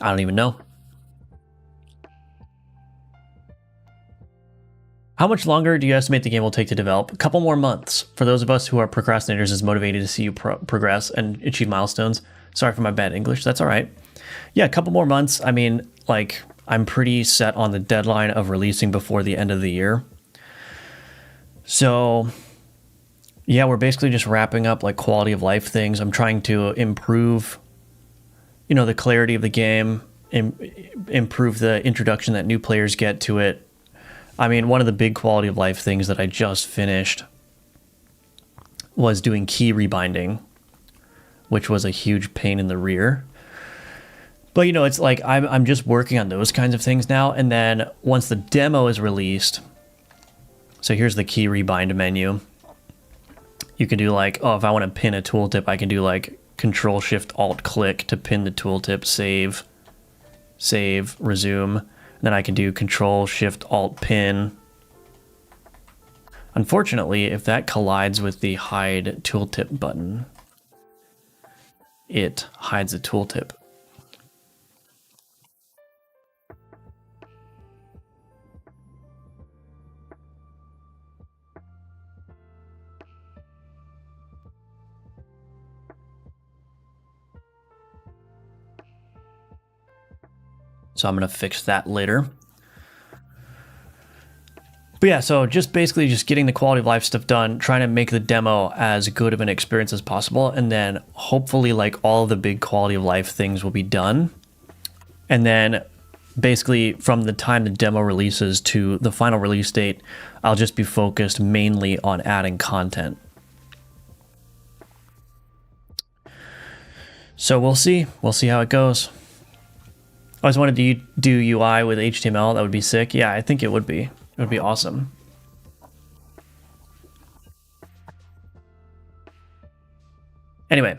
I don't even know. How much longer do you estimate the game will take to develop? A couple more months. For those of us who are procrastinators, is motivated to see you progress and achieve milestones. Sorry for my bad English. That's all right. Yeah, a couple more months. I mean, like, I'm pretty set on the deadline of releasing before the end of the year. So, yeah, we're basically just wrapping up like quality of life things. I'm trying to improve, you know, the clarity of the game, improve the introduction that new players get to it. I mean, one of the big quality of life things that I just finished was doing key rebinding, which was a huge pain in the rear. But, you know, it's like I'm just working on those kinds of things now. And then once the demo is released, so here's the key rebind menu. You can do like, oh, if I want to pin a tooltip, I can do like Control-Shift-Alt-Click to pin the tooltip, save, resume. And then I can do Control-Shift-Alt-Pin. Unfortunately, if that collides with the hide tooltip button, it hides the tooltip. So I'm going to fix that later. But yeah, so just basically just getting the quality of life stuff done, trying to make the demo as good of an experience as possible, and then hopefully like all of the big quality of life things will be done. And then basically from the time the demo releases to the final release date, I'll just be focused mainly on adding content. So we'll see how it goes. I always wanted to do UI with HTML. That would be sick. Yeah, I think it would be. It would be awesome. Anyway.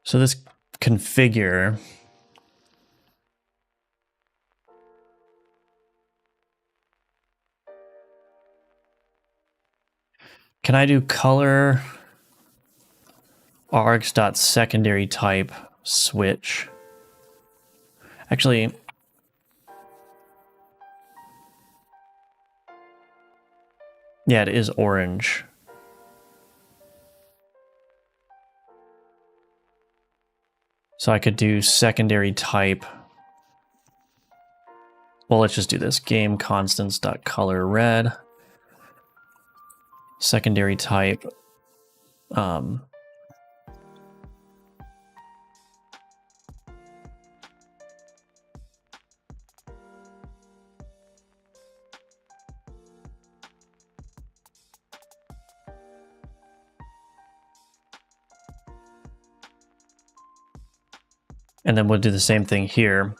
So this configure. Can I do color args.secondary type switch? Actually, yeah, it is orange. So I could do secondary type. Well, let's just do this. Game constants.color red. Secondary type. And then we'll do the same thing here.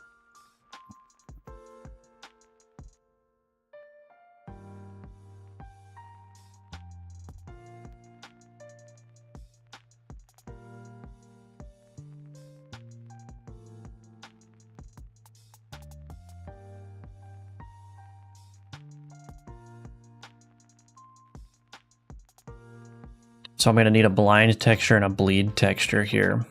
So I'm going to need a blind texture and a bleed texture here.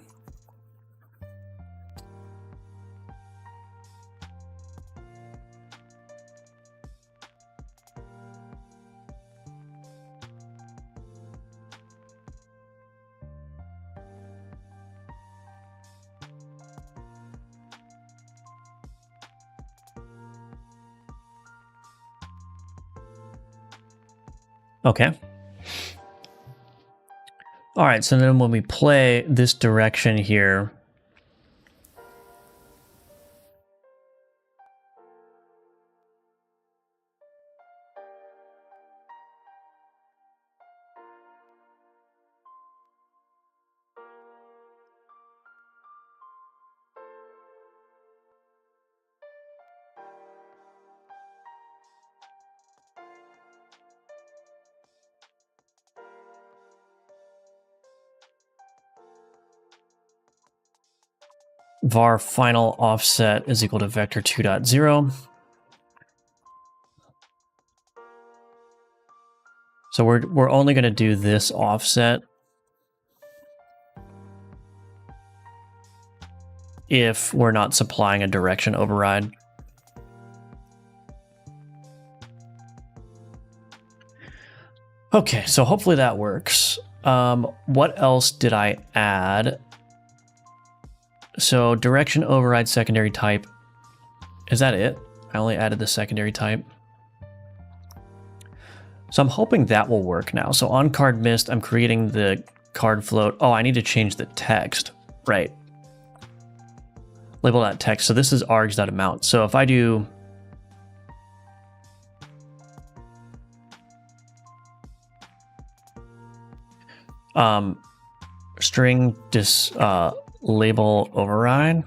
Okay. All right, so then when we play this direction here, var final offset is equal to vector 2.0. So we're only going to do this offset if we're not supplying a direction override. Okay, so hopefully that works. What else did I add? So direction override secondary type. Is that it? I only added the secondary type. So I'm hoping that will work now. So on card mist, I'm creating the card float. Oh, I need to change the text. Right. Label that text. So this is args.amount. So if I do string label override.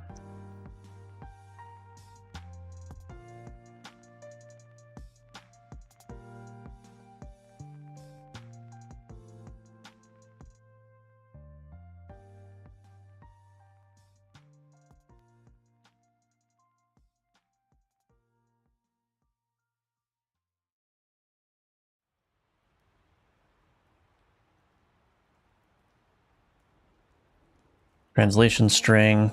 Translation string.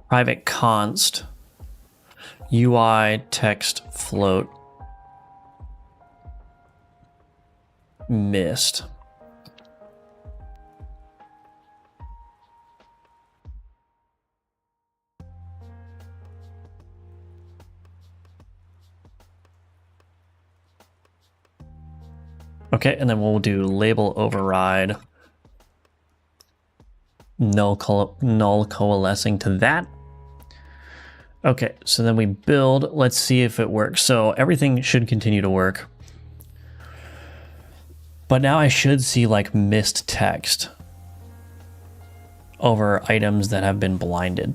Private const. UI text float. Mist. Okay, and then we'll do label override. Null coalescing to that. Okay, so then we build. Let's see if it works. So everything should continue to work. But now I should see like mist text over items that have been blinded.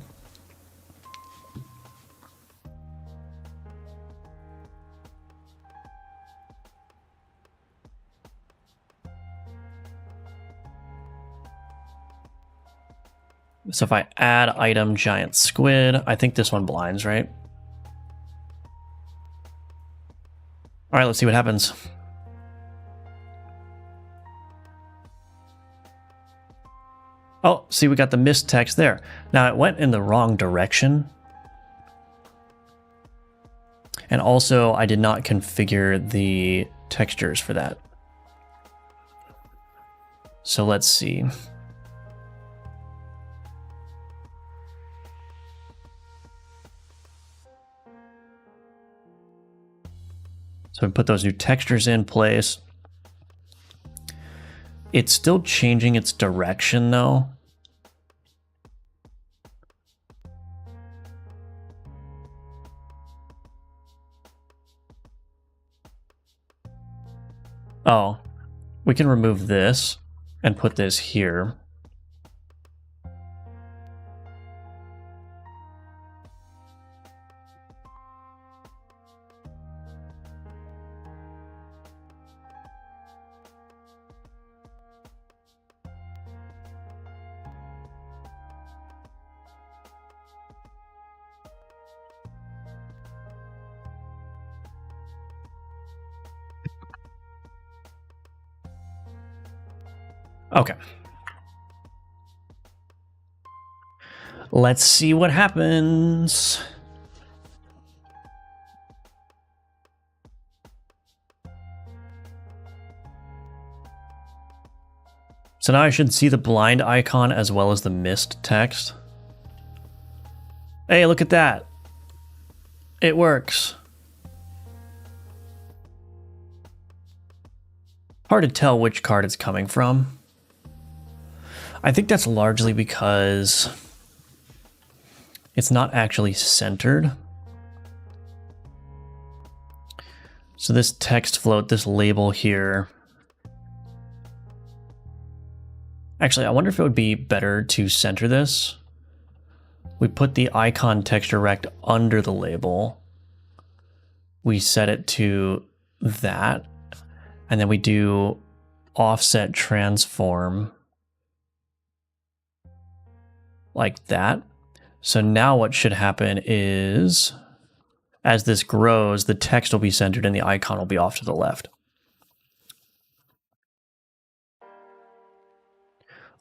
So if I add item giant squid, I think this one blinds, right? All right, let's see what happens. Oh, see, we got the mist text there. Now it went in the wrong direction. And also I did not configure the textures for that. So let's see. So we put those new textures in place. It's still changing its direction though. Oh, we can remove this and put this here. Okay. Let's see what happens. So now I should see the blind icon as well as the missed text. Hey, look at that. It works. Hard to tell which card it's coming from. I think that's largely because it's not actually centered. So this text float, this label here. Actually, I wonder if it would be better to center this. We put the icon texture rect under the label. We set it to that. And then we do offset transform like that. So now what should happen is, as this grows, the text will be centered and the icon will be off to the left.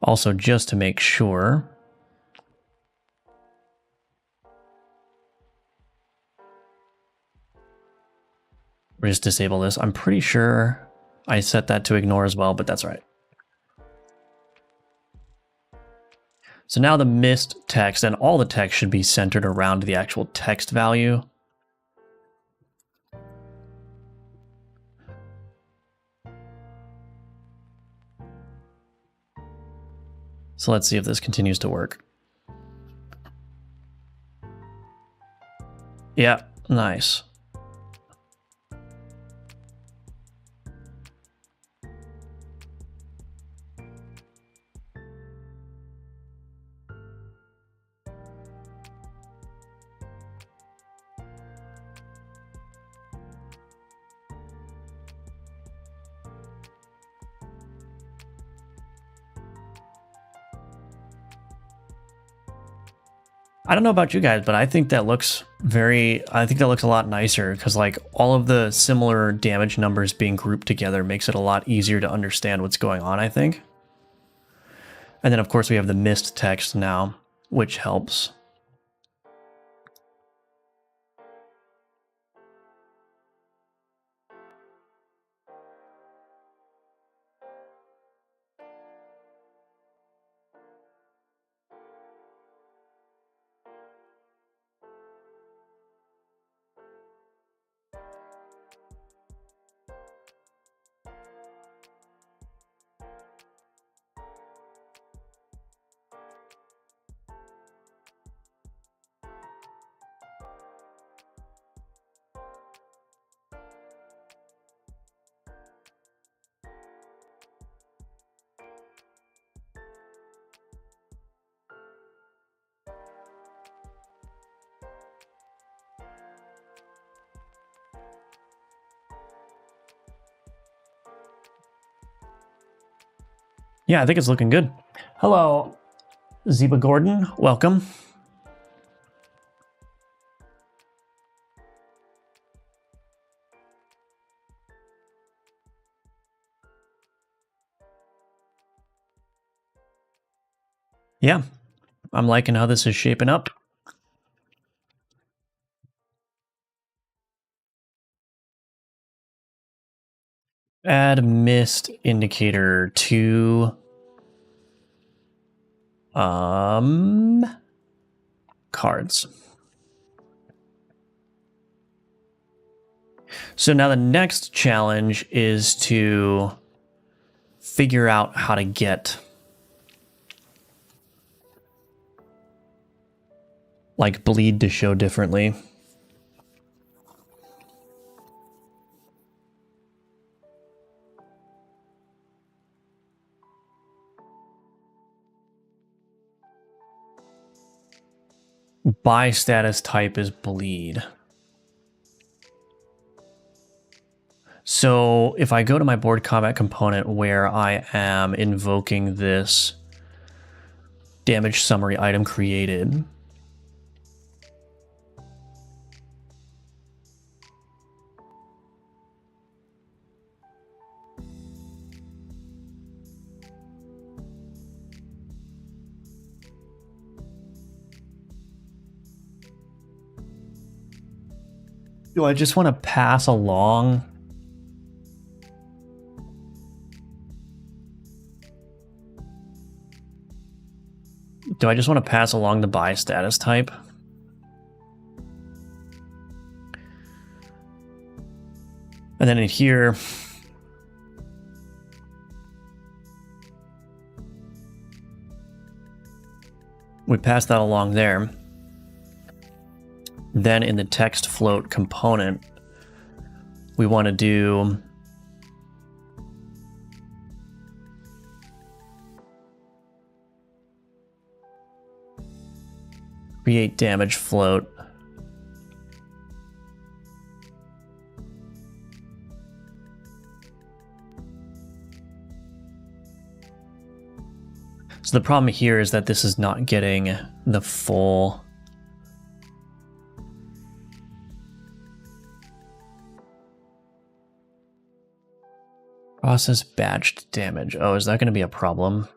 Also, just to make sure, we just disable this. I'm pretty sure I set that to ignore as well, but that's right. So now the missed text and all the text should be centered around the actual text value. So let's see if this continues to work. Yeah, nice. I don't know about you guys, but I think that looks a lot nicer because like all of the similar damage numbers being grouped together makes it a lot easier to understand what's going on, I think. And then of course we have the missed text now, which helps. Yeah, I think it's looking good. Hello, Zeba Gordon, welcome. Yeah, I'm liking how this is shaping up. Add missed indicator to cards. So now the next challenge is to figure out how to get like bleed to show differently. Buy status type is bleed. So if I go to my board combat component where I am invoking this damage summary item created, Do I just want to pass along? Do I just want to pass along the buy status type? And then in here, we pass that along there. Then in the text float component, we want to do create damage float. So the problem here is that this is not getting the full process batched damage. Oh, is that going to be a problem?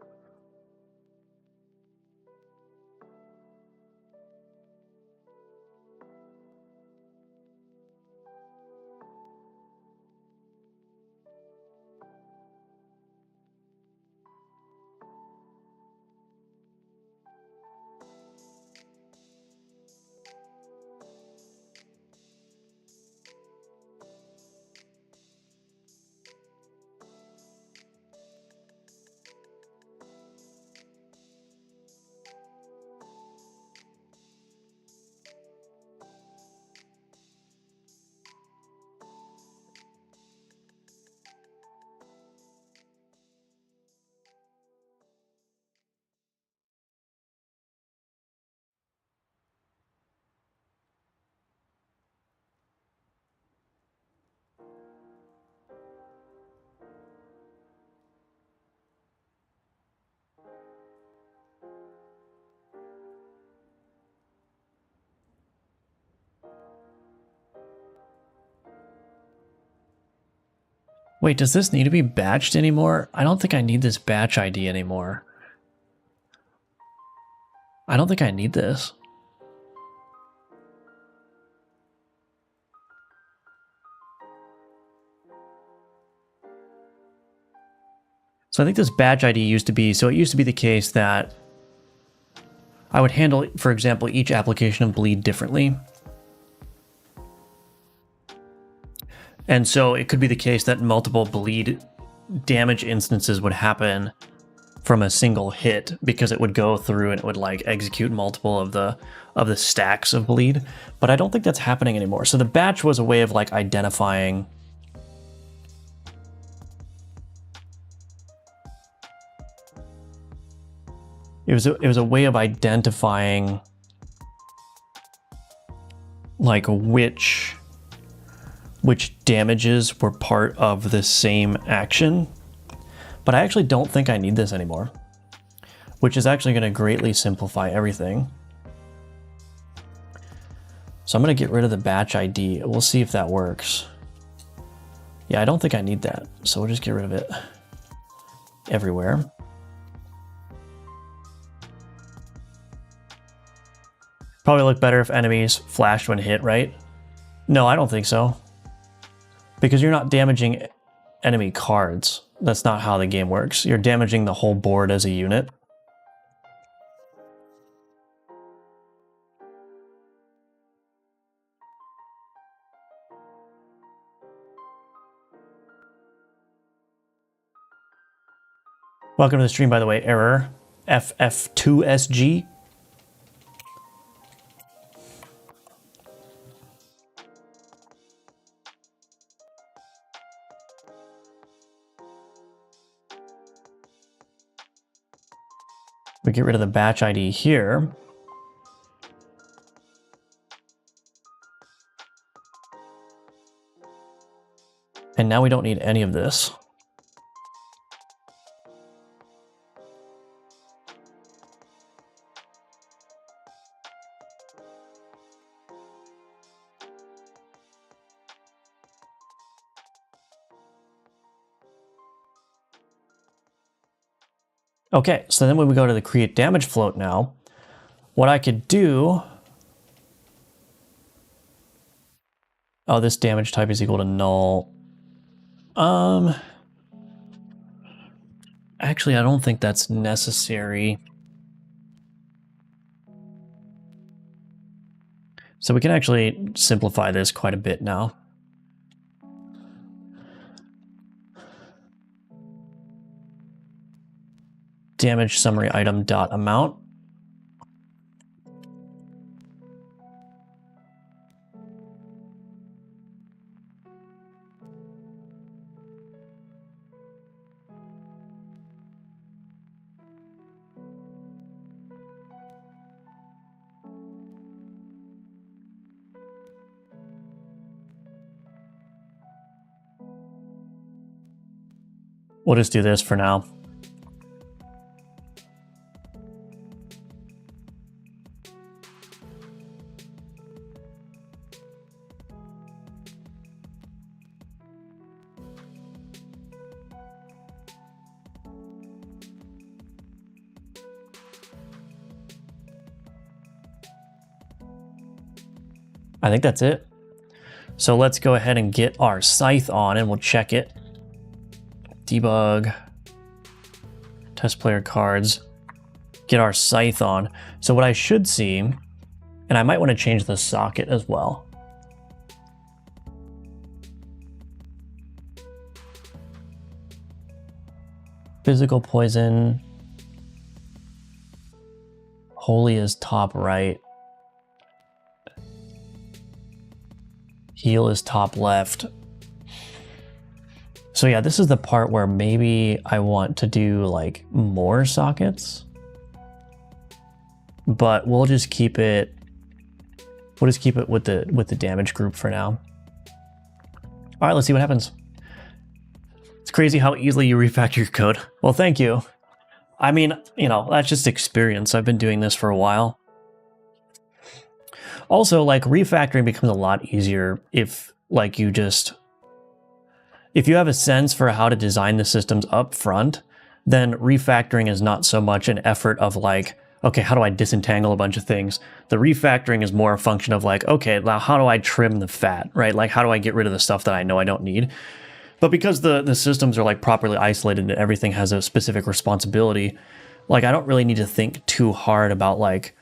Wait, does this need to be batched anymore? I don't think I need this batch ID anymore. I don't think I need this. So I think this batch ID used to be, so it used to be the case that I would handle, for example, each application of bleed differently. And so it could be the case that multiple bleed damage instances would happen from a single hit because it would go through and it would like execute multiple of the stacks of bleed. But I don't think that's happening anymore. So the batch was a way of like identifying it was a way of identifying like which damages were part of the same action. But I actually don't think I need this anymore, which is actually going to greatly simplify everything. So I'm going to get rid of the batch ID. We'll see if that works. Yeah, I don't think I need that. So we'll just get rid of it everywhere. Probably look better if enemies flashed when hit, right? No, I don't think so. Because you're not damaging enemy cards. That's not how the game works. You're damaging the whole board as a unit. Welcome to the stream, by the way. Error FF2SG. We get rid of the batch ID here. And now we don't need any of this. Okay, so then when we go to the create damage float now, what I could do Oh, this damage type is equal to null. Actually, I don't think that's necessary. So we can actually simplify this quite a bit now. Damage summary item dot amount. We'll just do this for now. I think that's it. So let's go ahead and get our scythe on and we'll check it. Debug, test player cards, get our scythe on. So what I should see, and I might want to change the socket as well. Physical poison. Holy is top right. Heal is top left. So yeah, this is the part where maybe I want to do like more sockets, but we'll just keep it. We'll just keep it with the damage group for now. All right, let's see what happens. It's crazy how easily you refactor your code. Well, thank you. I mean, you know, that's just experience. I've been doing this for a while. Also, like refactoring becomes a lot easier if like if you have a sense for how to design the systems up front, then refactoring is not so much an effort of like, okay, how do I disentangle a bunch of things? The refactoring is more a function of like, okay, now how do I trim the fat, right? Like, how do I get rid of the stuff that I know I don't need? But because the systems are like properly isolated and everything has a specific responsibility, like I don't really need to think too hard about like,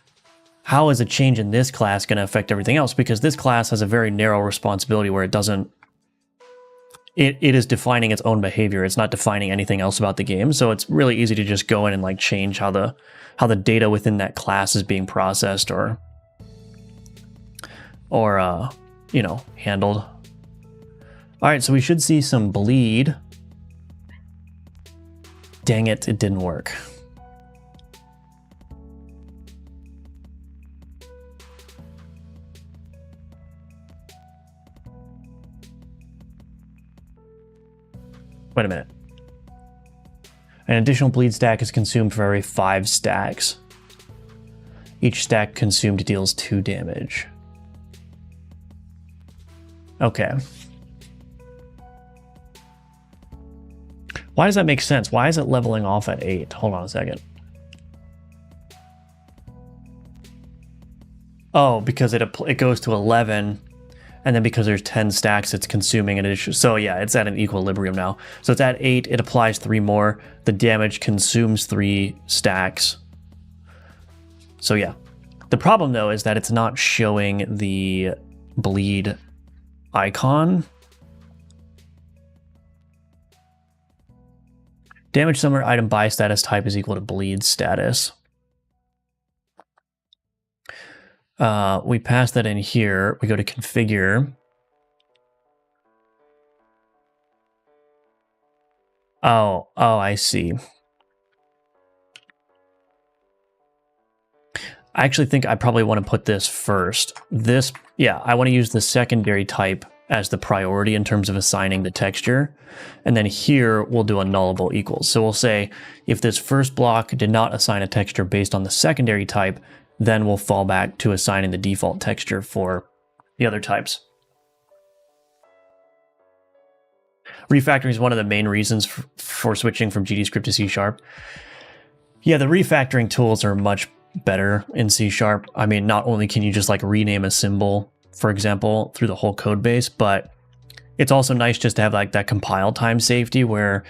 how is a change in this class going to affect everything else? Because this class has a very narrow responsibility where it doesn't, it is defining its own behavior. It's not defining anything else about the game. So it's really easy to just go in and like change how the data within that class is being processed or you know, handled. All right, so we should see some bleed. Dang it, it didn't work. Wait a minute. An additional bleed stack is consumed for every 5 stacks. Each stack consumed deals 2 damage. Okay. Why does that make sense? Why is it leveling off at 8? Hold on a second. Oh, because it goes to 11. And then because there's 10 stacks, it's consuming an addition. So yeah, it's at an equilibrium now. So it's at 8, it applies 3 more. The damage consumes 3 stacks. So yeah. The problem though is that it's not showing the bleed icon. Damage summary item by status type is equal to bleed status. We pass that in here. We go to configure. Oh, I see. I actually think I probably want to put this first. This, yeah, I want to use the secondary type as the priority in terms of assigning the texture. And then here we'll do a nullable equals. So we'll say if this first block did not assign a texture based on the secondary type, then we'll fall back to assigning the default texture for the other types. Refactoring is one of the main reasons for switching from GDScript to C#. Yeah, the refactoring tools are much better in C#. I mean, not only can you just like rename a symbol for example, through the whole code base, but it's also nice just to have like that compile time safety where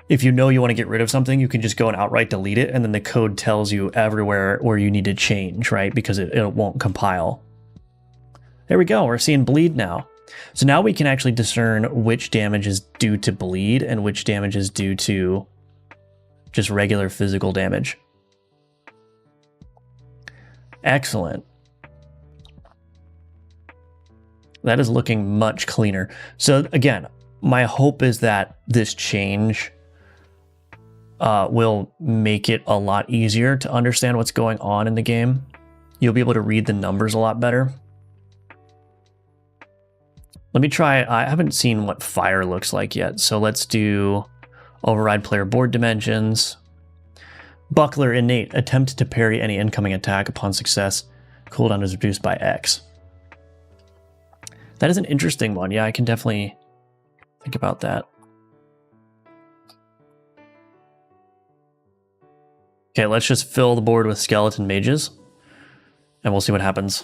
if you know you want to get rid of something, you can just go and outright delete it, and then the code tells you everywhere where you need to change, right? Because it won't compile. There we go, we're seeing bleed now. So now we can actually discern which damage is due to bleed and which damage is due to just regular physical damage. Excellent. That is looking much cleaner. So again, my hope is that this change will make it a lot easier to understand what's going on in the game. You'll be able to read the numbers a lot better. Let me try, I haven't seen what fire looks like yet, so let's do override player board dimensions. Buckler innate, attempt to parry any incoming attack upon success. Cooldown is reduced by X. That is an interesting one. Yeah, I can definitely think about that. Okay, let's just fill the board with skeleton mages, and we'll see what happens.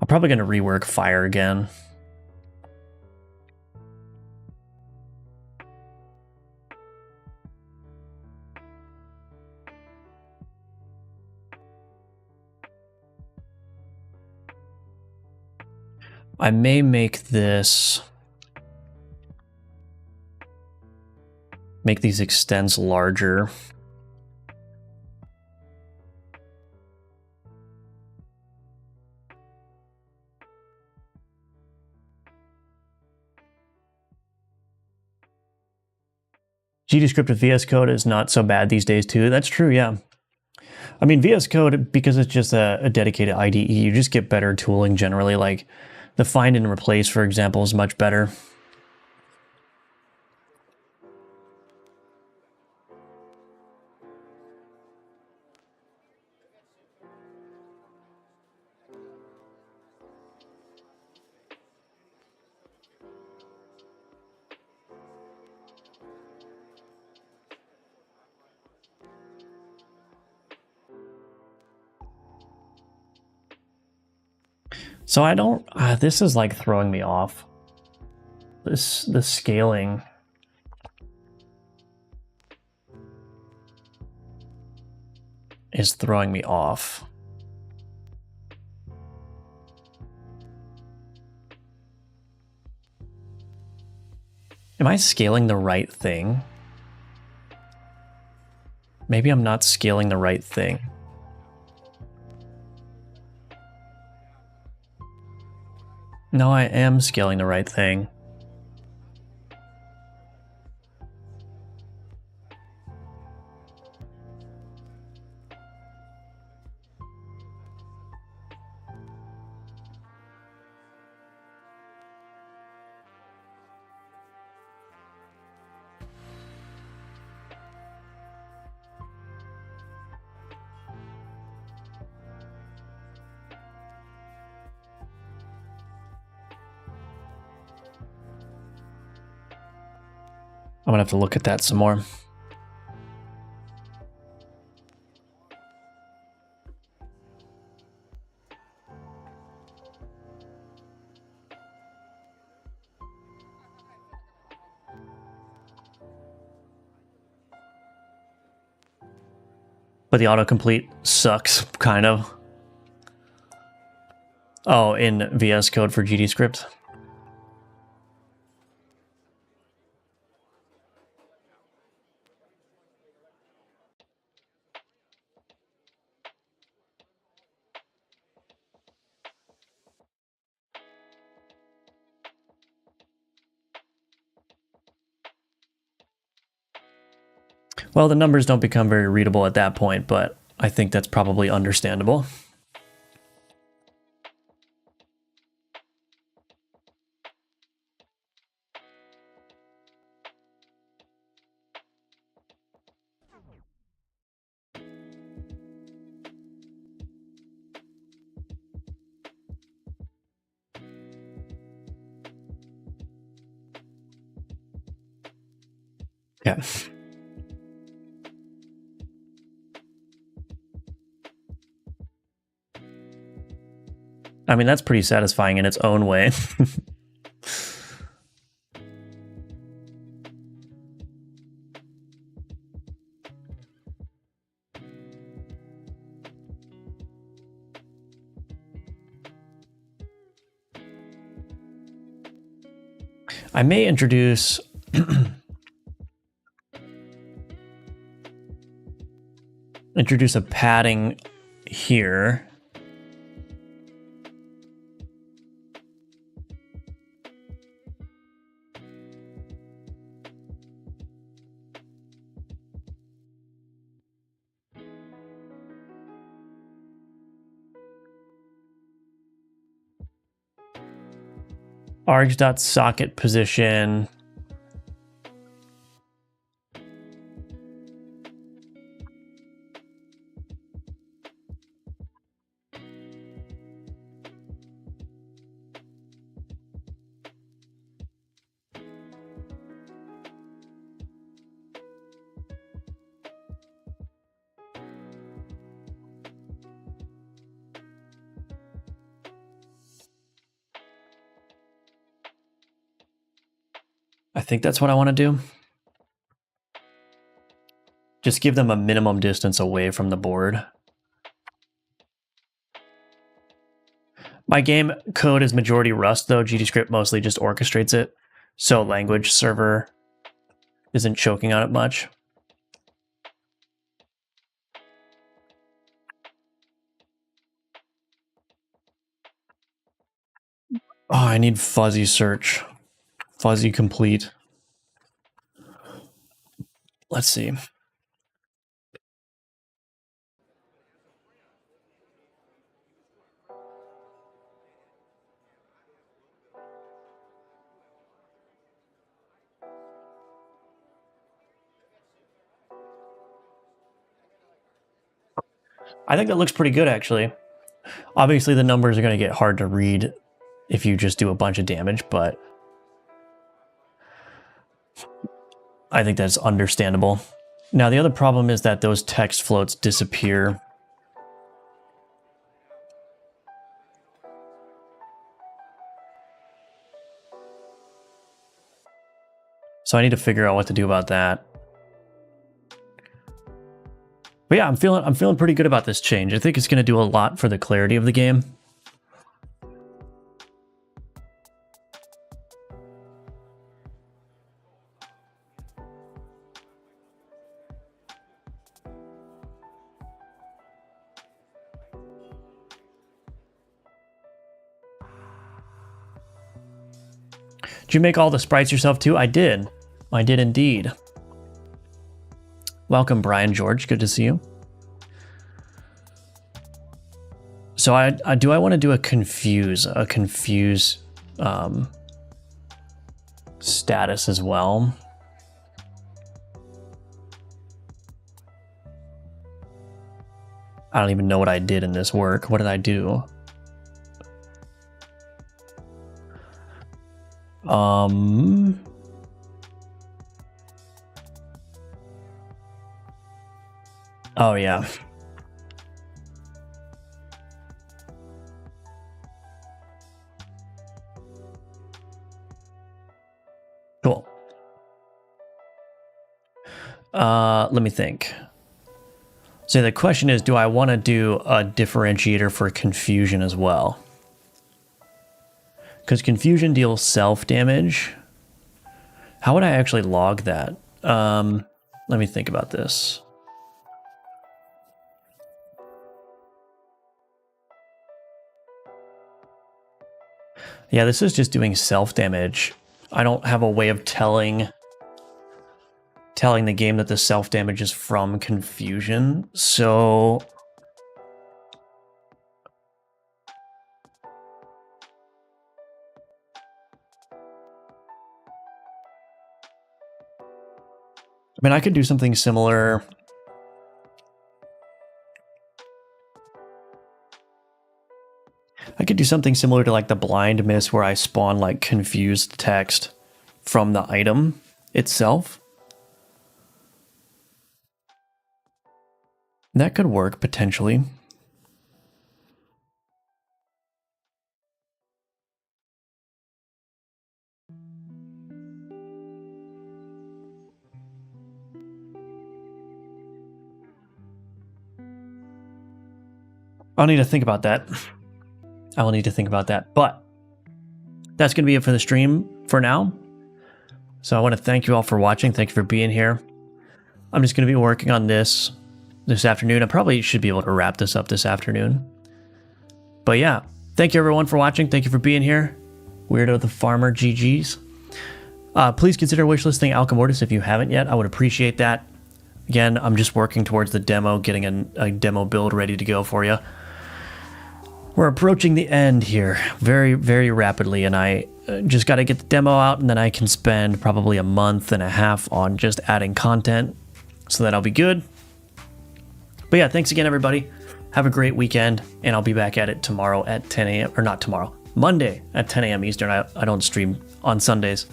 I'm probably going to rework fire again. I may make this, make these extents larger. GDescript of VS Code is not so bad these days too. That's true, yeah. I mean, VS Code, because it's just a dedicated IDE, you just get better tooling generally. Like the find and replace, for example, is much better. So I don't, this is like throwing me off. The scaling. Is throwing me off. Am I scaling the right thing? Maybe I'm not scaling the right thing. No, I am scaling the right thing. I'm gonna have to look at that some more. But the autocomplete sucks, kind of. Oh, in VS Code for GDscript. Well, the numbers don't become very readable at that point, but I think that's probably understandable. Okay. I mean, that's pretty satisfying in its own way. I may introduce a padding here. args.socket position. I think that's what I want to do. Just give them a minimum distance away from the board. My game code is majority Rust, though. GDScript mostly just orchestrates it, so language server isn't choking on it much. Oh, I need fuzzy search. Fuzzy complete. Let's see. I think that looks pretty good, actually. Obviously, the numbers are going to get hard to read if you just do a bunch of damage, but I think that's understandable. Now, the other problem is that those text floats disappear. So I need to figure out what to do about that. But yeah, I'm feeling pretty good about this change. I think it's going to do a lot for the clarity of the game. Did you make all the sprites yourself too? I did. I did indeed. Welcome, Brian George. Good to see you. So I want to do a confuse status as well. I don't even know what I did in this work. What did I do? Oh yeah. Cool. Let me think. So the question is, do I want to do a differentiator for confusion as well? Because confusion deals self-damage. How would I actually log that? Let me think about this. Yeah, this is just doing self-damage. I don't have a way of telling the game that the self-damage is from confusion, so... I mean, I could do something similar. I could do something similar to like the blind miss where I spawn like confused text from the item itself. That could work potentially. I'll need to think about that. I will need to think about that. But that's going to be it for the stream for now. So I want to thank you all for watching. Thank you for being here. I'm just going to be working on this afternoon. I probably should be able to wrap this up this afternoon. But yeah, thank you everyone for watching. Thank you for being here. Weirdo the Farmer, GG's. Please consider wishlisting Alchemortis if you haven't yet. I would appreciate that. Again, I'm just working towards the demo, getting a demo build ready to go for you. We're approaching the end here very, very rapidly, and I just got to get the demo out, and then I can spend probably a month and a half on just adding content, so that I'll be good. But yeah, thanks again, everybody. Have a great weekend, and I'll be back at it tomorrow at 10 a.m. Or not tomorrow, Monday at 10 a.m. Eastern. I don't stream on Sundays.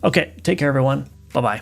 Okay, take care, everyone. Bye-bye.